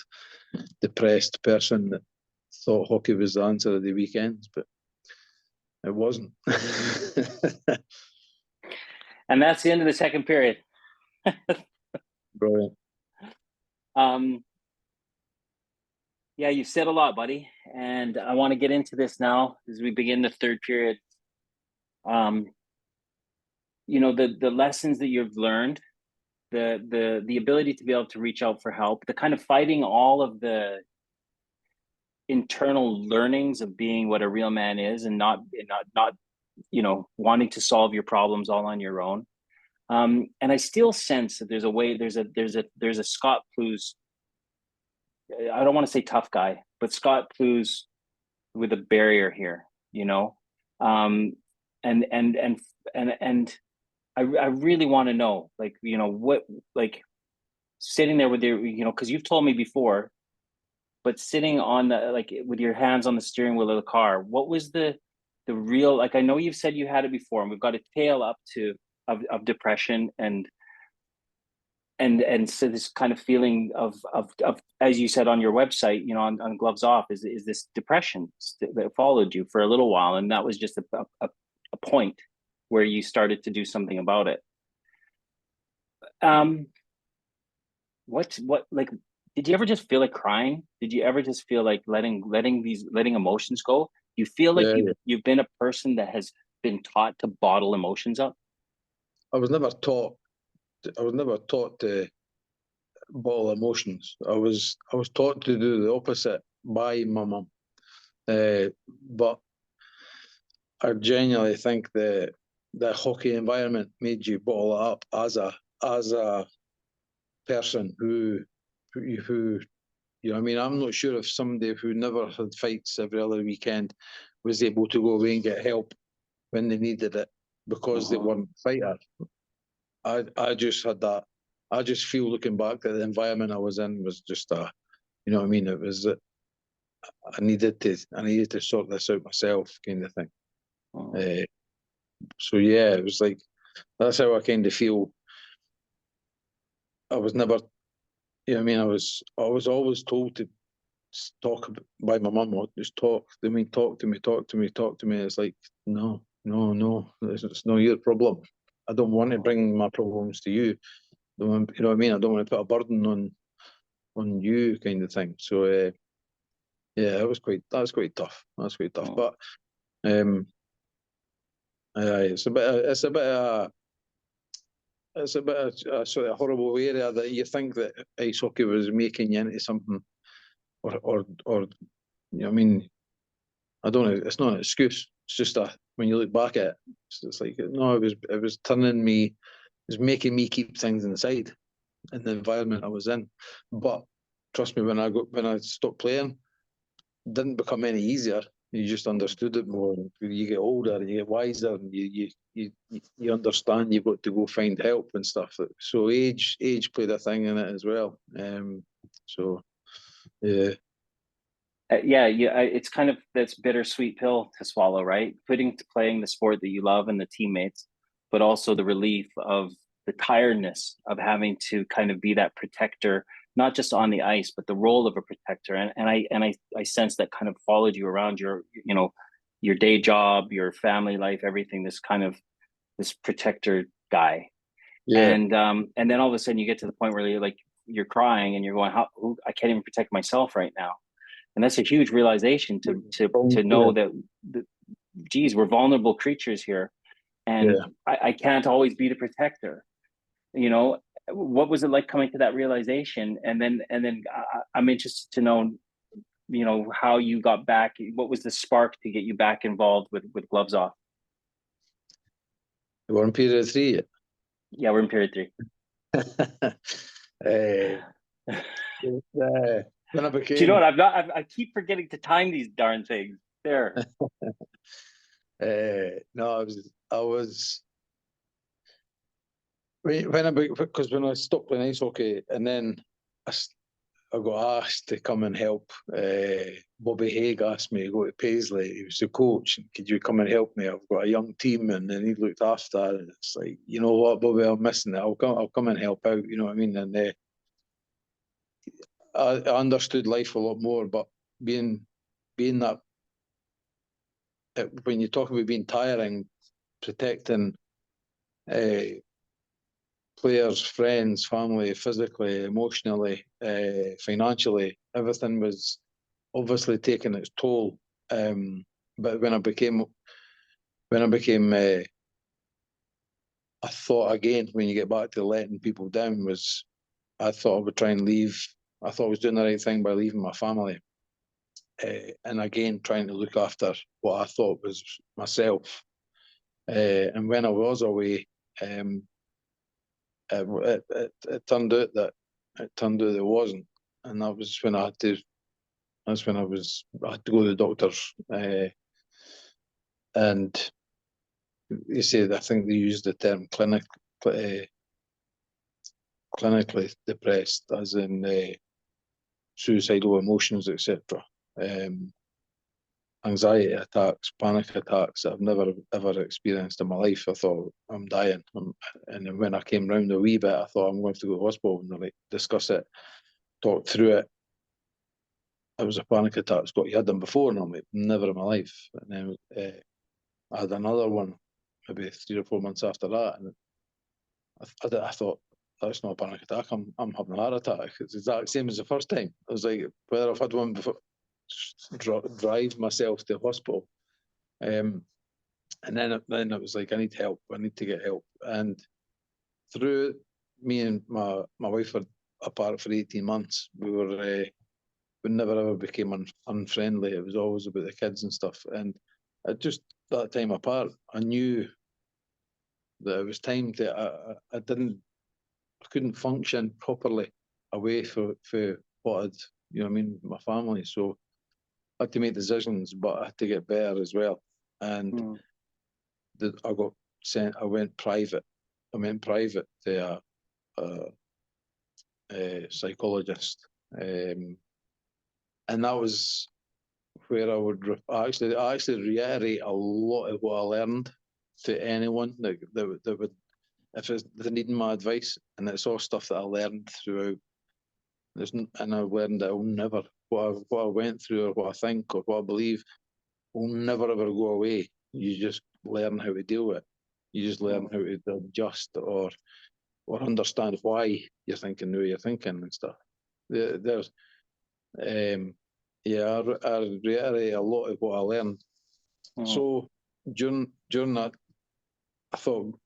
depressed person that thought hockey was the answer of the weekends, but it wasn't. And that's the end of the second period. Brilliant. Yeah, you've said a lot, buddy, and I want to get into this now as we begin the third period. You know, the lessons that you've learned, the ability to be able to reach out for help, the kind of fighting all of the internal learnings of being what a real man is, and not you know, wanting to solve your problems all on your own. And I still sense that there's a Scott Plews. I don't want to say tough guy, but Scott Plews with a barrier here, you know. And I really want to know, like, you know, what, like, sitting there with your, you know, because you've told me before, but sitting on the, like, with your hands on the steering wheel of the car, what was the real, like, I know you've said you had it before, and we've got a tale up to of depression and so this kind of feeling of as you said on your website, you know, on Gloves Off, is this depression that followed you for a little while, and that was just a point where you started to do something about it. What like, did you ever just feel like crying? Did you ever just feel like letting emotions go? You feel like you've been a person that has been taught to bottle emotions up? I was never taught never taught to bottle emotions. I was taught to do the opposite by my mum. But I genuinely think the hockey environment made you bottle it up as a person who you know what I mean. I'm not sure if somebody who never had fights every other weekend was able to go away and get help when they needed it because they weren't fighters. I just had that. I just feel looking back that the environment I was in was just you know what I mean. It was I needed to sort this out myself, kind of thing. So yeah, it was like that's how I kind of feel. I was never, you know what I mean. I was always told to talk by my mum. Just talk. I mean, talk to me, talk to me, talk to me. It's like no, no, no. It's not your problem. I don't want to bring my problems to you. You know what I mean? I don't want to put a burden on you, kind of thing. So yeah, that was quite tough. That's quite tough. But it's a bit of a sort of horrible area that you think that ice hockey was making you into something, or you know what I mean. I don't know. It's not an excuse. It's just when you look back at it, it's like no, it was turning me, it was making me keep things inside in the environment I was in. But trust me, when I stopped playing, it didn't become any easier. You just understood it more. You get older, you get wiser, and you understand you've got to go find help and stuff. So age played a thing in it as well. So yeah. It's kind of this bittersweet pill to swallow, right? Playing the sport that you love and the teammates, but also the relief of the tiredness of having to kind of be that protector, not just on the ice, but the role of a protector. And I sense that kind of followed you around your day job, your family life, everything. This protector guy. Yeah. And then all of a sudden you get to the point where you're crying and you're going, I can't even protect myself right now. And that's a huge realization to know that, geez, we're vulnerable creatures here, and I can't always be the protector. You know, what was it like coming to that realization? And then I'm interested to know, how you got back. What was the spark to get you back involved with Gloves Off? We're in period 3 yet. Yeah, we're in period 3. When I became, Do you know what? I keep forgetting to time these darn things. There. No, I was because when I stopped playing ice hockey and then I got asked to come and help. Bobby Haig asked me to go to Paisley. He was the coach. Could you come and help me? I've got a young team, and then he looked after. And it's like, you know what, Bobby, I'm missing it. I'll come and help out. You know what I mean? And I understood life a lot more. But being that when you talk about being tiring, protecting players, friends, family, physically, emotionally, financially, everything was obviously taking its toll. But when I became, I thought again, when you get back to letting people down, was I thought I would try and leave. I thought I was doing the right thing by leaving my family, and again trying to look after what I thought was myself. And when I was away, it turned out that it wasn't, and that was when I had to. That's when I had to go to the doctors, and you said I think they used the term clinically depressed, as in suicidal emotions, etc. Anxiety attacks, panic attacks that I've never ever experienced in my life. I thought I'm dying, and then when I came round a wee bit, I thought I'm going to go to the hospital, and they're like, discuss it, talk through it. It was a panic attack. Scott, you had them before, and I'm like, never in my life. And then I had another one, maybe 3 or 4 months after that, and I thought, that's not a panic attack. I'm having a heart attack. It's the exact same as the first time. I was like, whether I've had one before, drive myself to the hospital. And then it was like, I need help. I need to get help. And through me and my wife were apart for 18 months. We never ever became unfriendly. It was always about the kids and stuff. And at just that time apart, I knew that it was time to. I couldn't function properly away for what I'd, you know what I mean, my family. So I had to make decisions, but I had to get better as well. And I got sent. I went private. I went private to a psychologist, and that was where I actually reiterate a lot of what I learned to anyone that would, if they're needing my advice, and it's all stuff that I learned throughout. And I learned that I'll never, what I went through or what I think or what I believe will never ever go away. You just learn how to deal with it. You just learn how to adjust or understand why you're thinking the way you're thinking and stuff. There's, yeah, I reiterate a lot of what I learned. So during that, I thought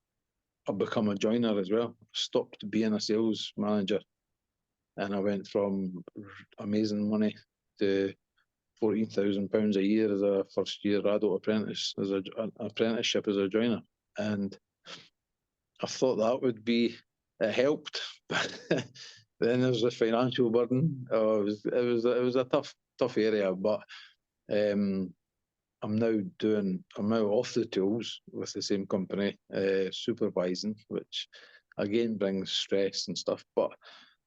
I'd become a joiner as well. Stopped being a sales manager, and I went from amazing money to £14,000 a year as a first year adult apprentice, as an apprenticeship as a joiner. And I thought that would be, it helped, but then there's the financial burden. Oh, it was a tough area, but I'm now off the tools with the same company, supervising, which again brings stress and stuff, but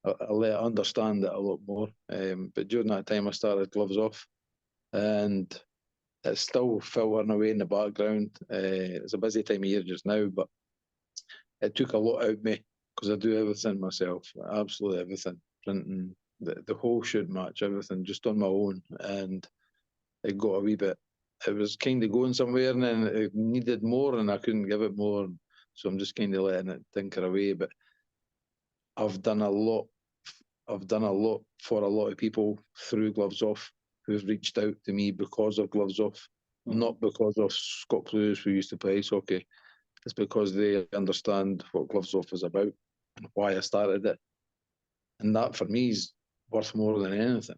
I understand it a lot more. But during that time I started Gloves Off, and it's still filtering away in the background. It's a busy time of year just now, but it took a lot out of me because I do everything myself, absolutely everything, printing, the whole shoot match, everything just on my own. And it got a wee bit, it was kind of going somewhere, and then it needed more and I couldn't give it more. So I'm just kind of letting it tinker away. But I've done a lot for a lot of people through Gloves Off who've reached out to me because of Gloves Off, not because of Scott Plews who used to play ice hockey. It's because they understand what Gloves Off is about and why I started it. And that for me is worth more than anything.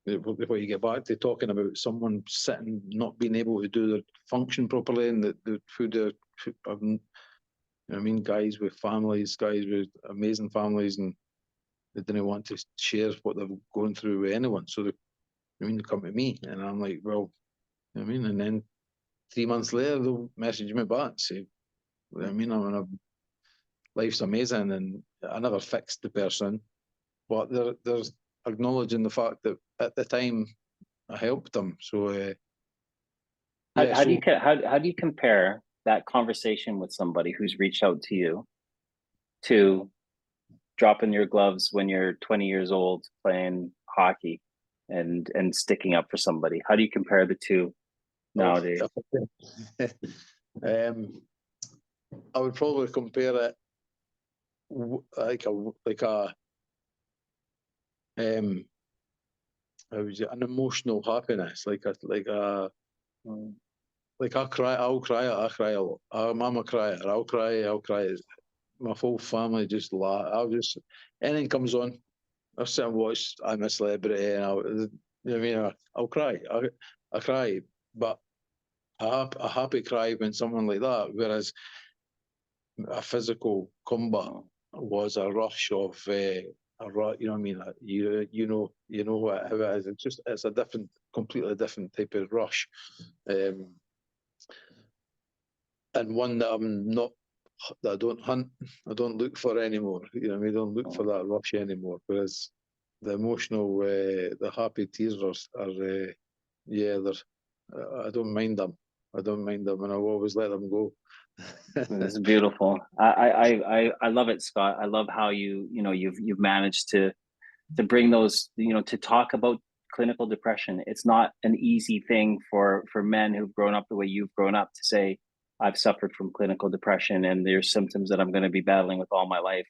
When you get back to talking about someone sitting, not being able to do their function properly, and the food, I mean, guys with families, guys with amazing families, and they didn't want to share what they're going through with anyone. So they come to me, and I'm like, well, you know what I mean? And then 3 months later, they'll message me back, say, life's amazing, and I never fixed the person, but there's acknowledging the fact that at the time I helped them. So how do you compare that conversation with somebody who's reached out to you to dropping your gloves when you're 20 years old playing hockey and sticking up for somebody? How do you compare the two nowadays? I would probably compare it like an emotional happiness, like I cry a lot. I'm a crier. I'll cry. My whole family just laugh. Anything comes on, I'll sit and watch I'm a Celebrity, and I'll cry. I cry, but a happy cry when someone like that, whereas a physical combat was a rush of you know what I mean? You know what how it is. It's a completely different type of rush, and one that I don't hunt, I don't look for anymore. You know what I mean? I don't look for that rush anymore. Whereas the emotional, the happy tears are I don't mind them. And I'll always let them go. It's beautiful. I love it, Scott. I love how you've managed to bring those, to talk about clinical depression. It's not an easy thing for men who've grown up the way you've grown up to say, I've suffered from clinical depression and there's symptoms that I'm going to be battling with all my life.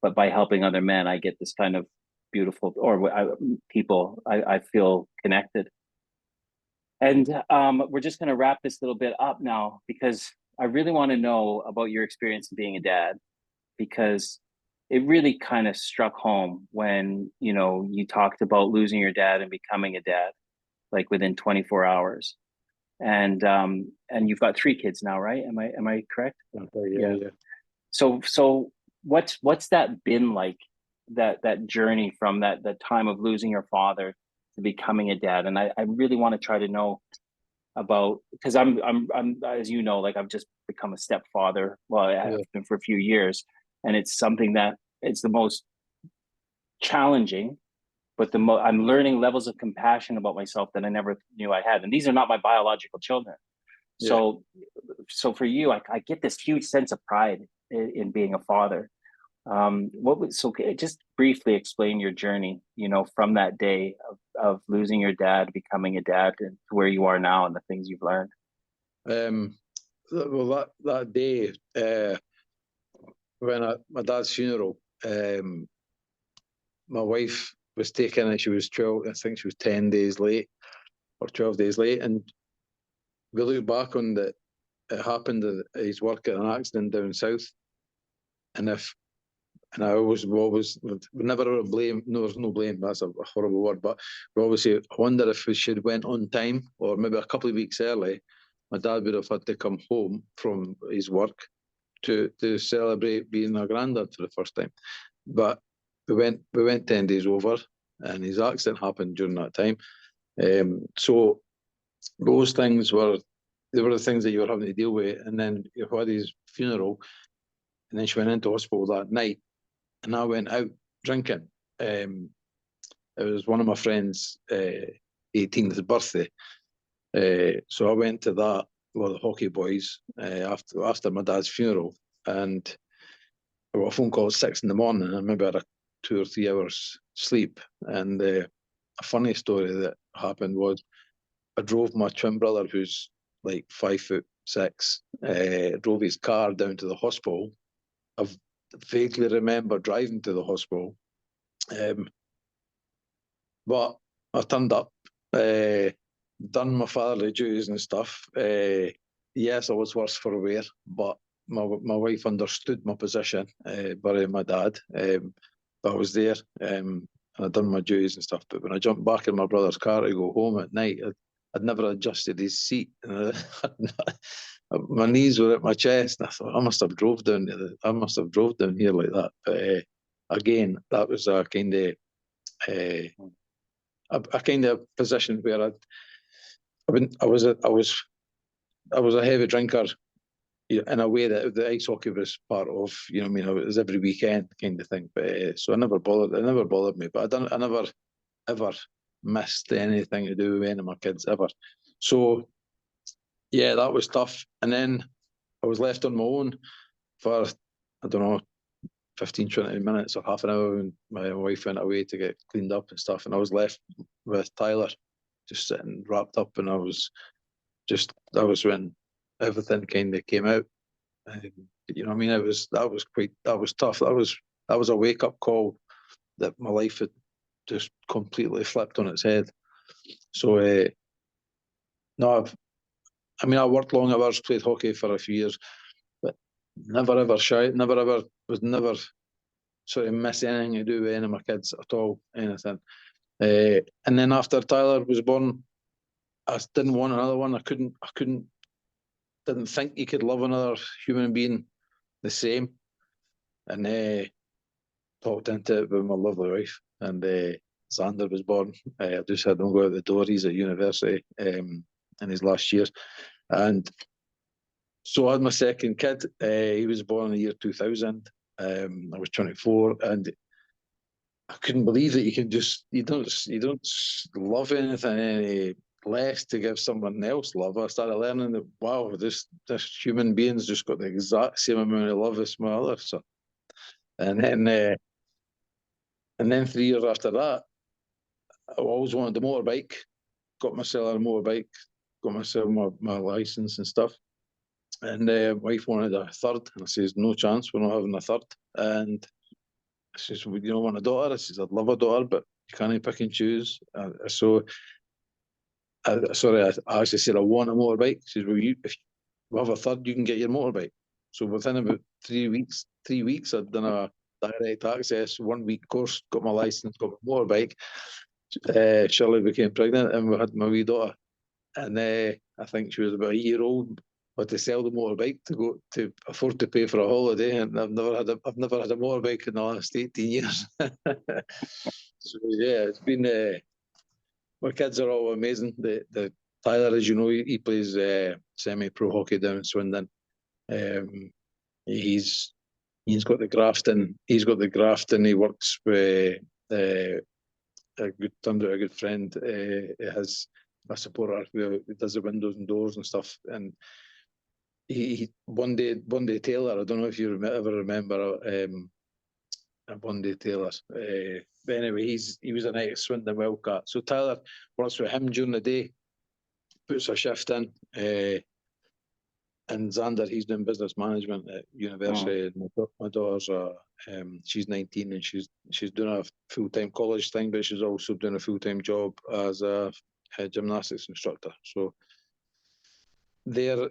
But by helping other men, I get this kind of beautiful, people, I feel connected. And we're just going to wrap this little bit up now because I really want to know about your experience of being a dad, because it really kind of struck home when, you know, you talked about losing your dad and becoming a dad, like within 24 hours. And you've got 3 kids now, right? Am I correct? Yeah, yeah. So what's that been like, that journey from that time of losing your father to becoming a dad? And I really want to try to know about, because I'm as you know, like I've just become a stepfather. Well, I have Yeah. been for a few years, and it's something that it's the most challenging, but I'm learning levels of compassion about myself that I never knew I had. And these are not my biological children. Yeah. So for you, I get this huge sense of pride in being a father. Just briefly explain your journey, you know, from that day of losing your dad, becoming a dad, and to where you are now and the things you've learned. Well, that day, when my dad's funeral, my wife was taken and she was 12, I think she was 10 days late or 12 days late. And we look back on that, it happened at his work at an accident down south. And I always, we never ever blame, no, there's no blame, that's a horrible word, but we always say, I wonder if we should went on time or maybe a couple of weeks early, my dad would have had to come home from his work to celebrate being a granddad for the first time. But we went 10 days over and his accident happened during that time. So those things were the things that you were having to deal with. And then you had his funeral and then she went into hospital that night and I went out drinking. It was one of my friend's 18th birthday. So I went to that with the hockey boys after my dad's funeral, and I got a phone call at 6 in the morning, and maybe I had a 2 or 3 hours sleep. And a funny story that happened was I drove my twin brother, who's like 5'6", drove his car down to the hospital. I vaguely remember driving to the hospital, but I turned up, done my fatherly duties and stuff. Yes, I was worse for wear, but my wife understood my position, burying my dad. But I was there, and I'd done my duties and stuff. But when I jumped back in my brother's car to go home at night, I'd never adjusted his seat. My knees were at my chest, and I thought I must have drove down here like that. But again, that was a kind of a kind of position where I was a heavy drinker, in a way that the ice hockey was part of. You know, I mean, it was every weekend kind of thing. But so it never bothered me. But I never ever missed anything to do with any of my kids ever. So yeah, that was tough. And then I was left on my own for, I don't know, 15, 20 minutes or half an hour when my wife went away to get cleaned up and stuff. And I was left with Tyler, just sitting wrapped up. And that was when everything kind of came out. You know what I mean? That was tough. That was a wake up call that my life had just completely flipped on its head. So, no, I worked long hours, played hockey for a few years, but never ever shy, was never sort of miss anything to do with any of my kids at all, anything. And then after Tyler was born, I didn't want another one. I didn't think you could love another human being the same. And talked into it with my lovely wife. And Xander was born. I just had him go out the door. He's at university in his last year. And so I had my second kid. He was born in the year 2000. I was 24, and I couldn't believe that you don't love anything any less to give someone else love. I started learning that, wow, this human being's just got the exact same amount of love as my other son. And then 3 years after that, I always wanted a motorbike. Got myself a motorbike. Got myself my license and stuff. And wife wanted a third, and I says, no chance, we're not having a third. And she says, well, you don't want a daughter? I says, I'd love a daughter, but you can't pick and choose. I actually said, I want a motorbike. She says, well, if you have a third, you can get your motorbike. So within about 3 weeks, I'd done direct access 1 week course, got my license, got my motorbike. Shirley became pregnant, and we had my wee daughter. And I think she was about a year old. But to sell the motorbike to afford to pay for a holiday, and I've never had a motorbike in the last 18 years. So yeah, it's been. My kids are all amazing. The Tyler, as you know, he plays semi-pro hockey down in Swindon. He's got the grafting. He's got the grafting. He works with turned out a good friend. He has a supporter who does the windows and doors and stuff. And he Bundy Taylor. I don't know if you ever remember Bundy Taylor. But anyway, he was an ex-Swindon Wildcat. So Tyler works with him during the day, puts a shift in. And Xander, he's doing business management at university. My daughter's she's 19 and she's doing a full-time college thing, but she's also doing a full-time job as a gymnastics instructor. So they're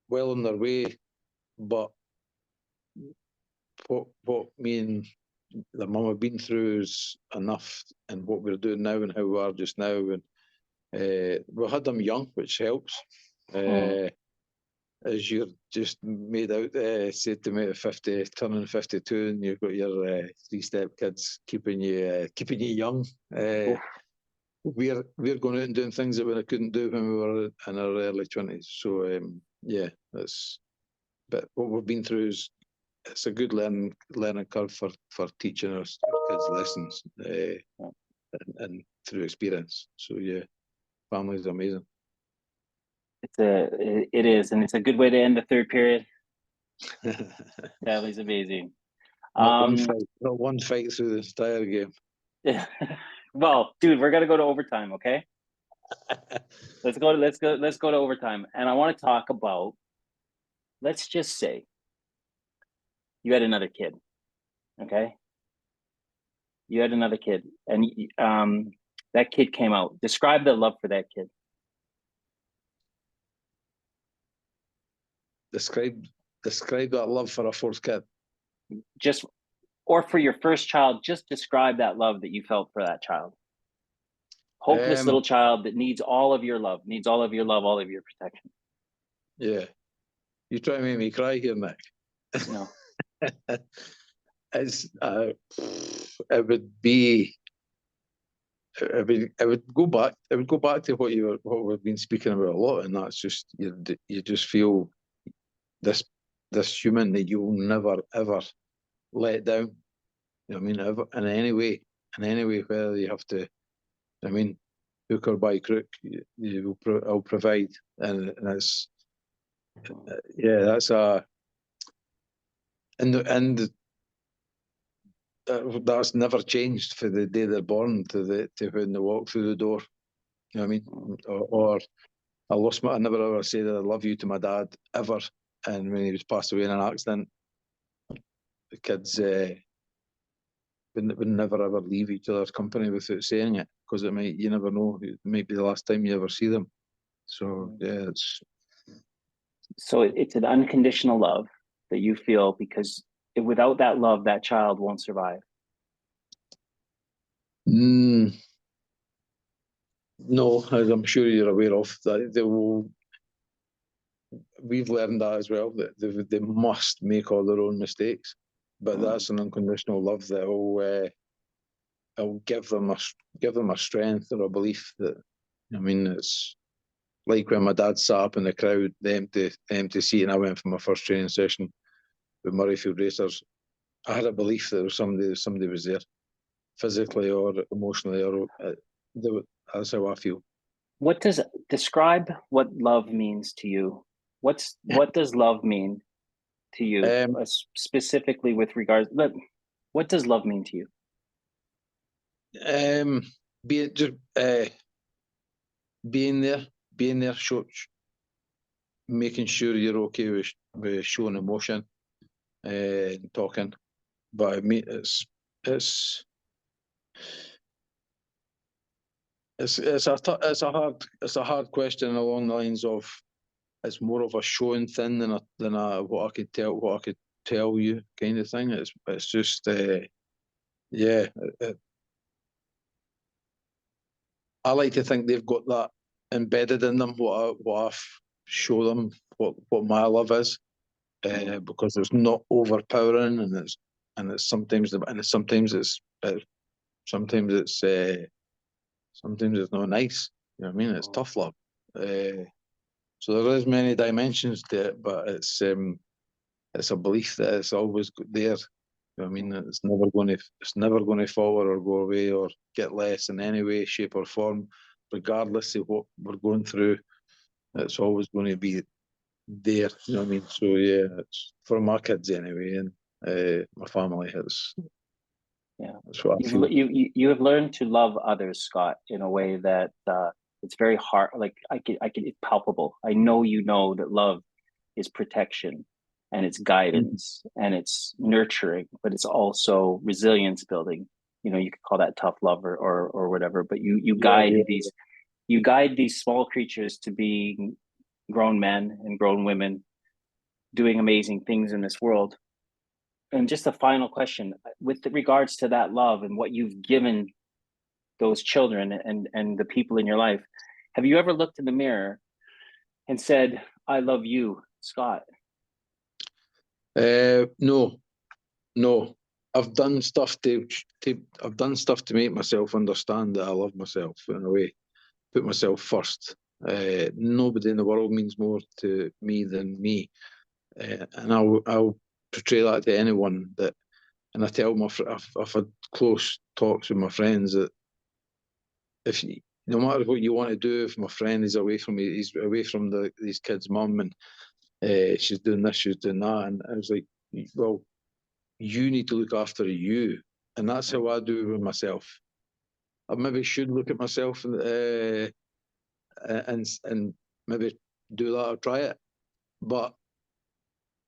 well on their way, but what me and their mum have been through is enough, and what we're doing now and how we are just now. And we had them young, which helps. As you're just made out, said to me at 50, turning 52, and you've got your 3-step kids keeping you young. We're going out and doing things that we couldn't do when we were in our early 20s. So yeah, but what we've been through is it's a good learning curve for teaching our kids lessons and through experience. So yeah, family is amazing. It is, and it's a good way to end the third period. Family's amazing. Not one fight through this entire game. Well, dude, we're gonna go to overtime, okay? Let's go to overtime. And I want to talk about, let's just say you had another kid, okay? You had another kid, and that kid came out. Describe the love for that kid. Describe that love for a fourth kid. Or for your first child, just describe that love that you felt for that child. Hopeless little child that needs all of your love, all of your protection. Yeah. You try to make me cry here, Nick. No. It would go back to what we've been speaking about a lot, and that's just you just feel this human that you'll never ever let down. You know what I mean? Ever, in any way, whether you have to, I mean, hook or by crook, I'll provide, and it's yeah, that's and that's never changed for the day they're born to when they walk through the door. You know what I mean? Or I never ever said I love you to my dad ever, and when he was passed away in an accident, the kids would never ever leave each other's company without saying it, because you never know, it might be the last time you ever see them. So yeah, it's an unconditional love that you feel, because without that love, that child won't survive. No, as I'm sure you're aware of, that we've learned that as well, that they must make all their own mistakes, but that's an unconditional love that will give them a strength or a belief that, I mean, it's like when my dad sat up in the crowd, the empty seat, and I went for my first training session with Murrayfield Racers. I had a belief that somebody was there, physically or emotionally, or that's how I feel. Describe what love means to you? What does love mean to you, specifically with regards? What does love mean to you? Being there, making sure you're okay with showing emotion and talking. But I mean, it's a hard question along the lines of, it's more of a showing thing than a what I could tell, what I could tell you kind of thing. It's just yeah. I like to think they've got that embedded in them. What I show them what my love is, because it's not overpowering, and it's sometimes sometimes it's not nice. You know what I mean? It's tough love. So there is many dimensions to it, but it's a belief that it's always there. You know what I mean? It's never going to fall or go away or get less in any way, shape, or form, regardless of what we're going through. It's always going to be there. You know what I mean? So yeah, it's for my kids anyway, and my family. That's what I feel. You have learned to love others, Scott, in a way that it's very hard. Like it's palpable. I know you know that love is protection, and it's guidance, and it's nurturing, but it's also resilience building. You know, you could call that tough love or whatever. But you guide these small creatures to be grown men and grown women doing amazing things in this world. And just a final question with regards to that love and what you've given those children and the people in your life. Have you ever looked in the mirror and said, I love you, Scott? No. I've done stuff to make myself understand that I love myself in a way. Put myself first. Nobody in the world means more to me than me. And I'll portray that to anyone that, and I tell I've had close talks with my friends that no matter what you want to do, if my friend is away from me, he's away from these kids' mum, and she's doing this, she's doing that, and I was like, well, you need to look after you, and that's how I do with myself. I maybe should look at myself and maybe do that or try it, but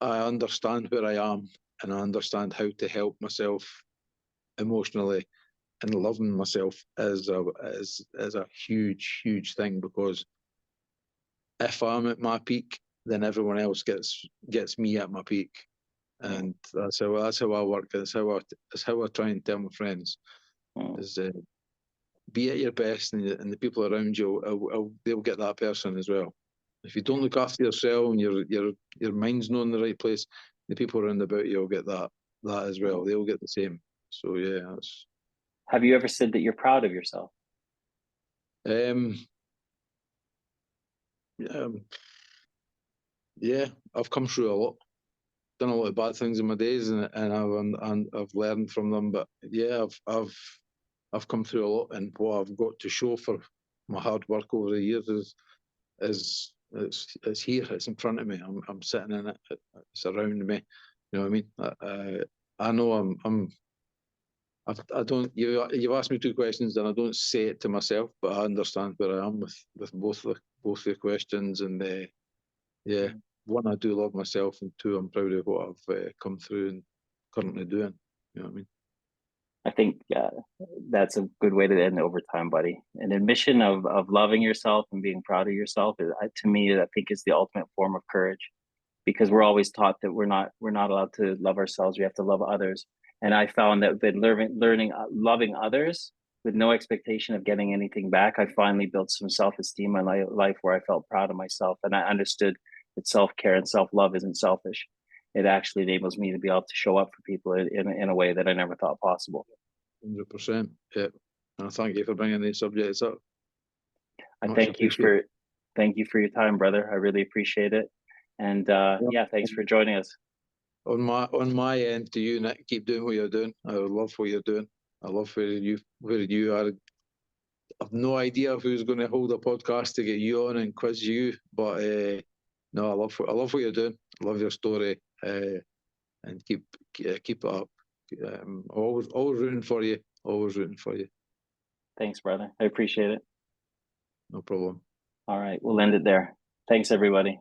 I understand where I am, and I understand how to help myself emotionally, and loving myself is a huge thing, because if I'm at my peak, then everyone else gets me at my peak, and that's how I work. That's how I try and tell my friends is be at your best, and the people around you, they'll get that person as well. If you don't look after yourself and your mind's not in the right place, the people around about you will get that as well. They'll get the same. So yeah, Have you ever said that you're proud of yourself? Yeah, I've come through a lot, done a lot of bad things in my days, and I've learned from them. But yeah, I've come through a lot, and what I've got to show for my hard work over the years is it's here, it's in front of me. I'm sitting in it, it's around me. You know what I mean? I know I don't. You've asked me two questions, and I don't say it to myself, but I understand where I am with both the questions, and yeah, one, I do love myself, and two, I'm proud of what I've come through and currently doing. You know what I mean? I think that's a good way to end overtime, buddy. An admission of loving yourself and being proud of yourself is, to me, I think is the ultimate form of courage, because we're always taught that we're not allowed to love ourselves. We have to love others. And I found that with learning loving others with no expectation of getting anything back, I finally built some self-esteem in my life where I felt proud of myself, and I understood that self-care and self-love isn't selfish. It actually enables me to be able to show up for people in a way that I never thought possible. 100%. Yeah. And I thank you for bringing these subjects up. I thank you for your time, brother. I really appreciate it. And yeah, thanks for joining us. On my end to you, Nick, keep doing what you're doing. I love what you're doing. I love where you are. I've no idea who's going to hold a podcast to get you on and quiz you, but no, I love what you're doing. I love your story, and keep it up. Always rooting for you. Always rooting for you. Thanks, brother. I appreciate it. No problem. All right, we'll end it there. Thanks, everybody.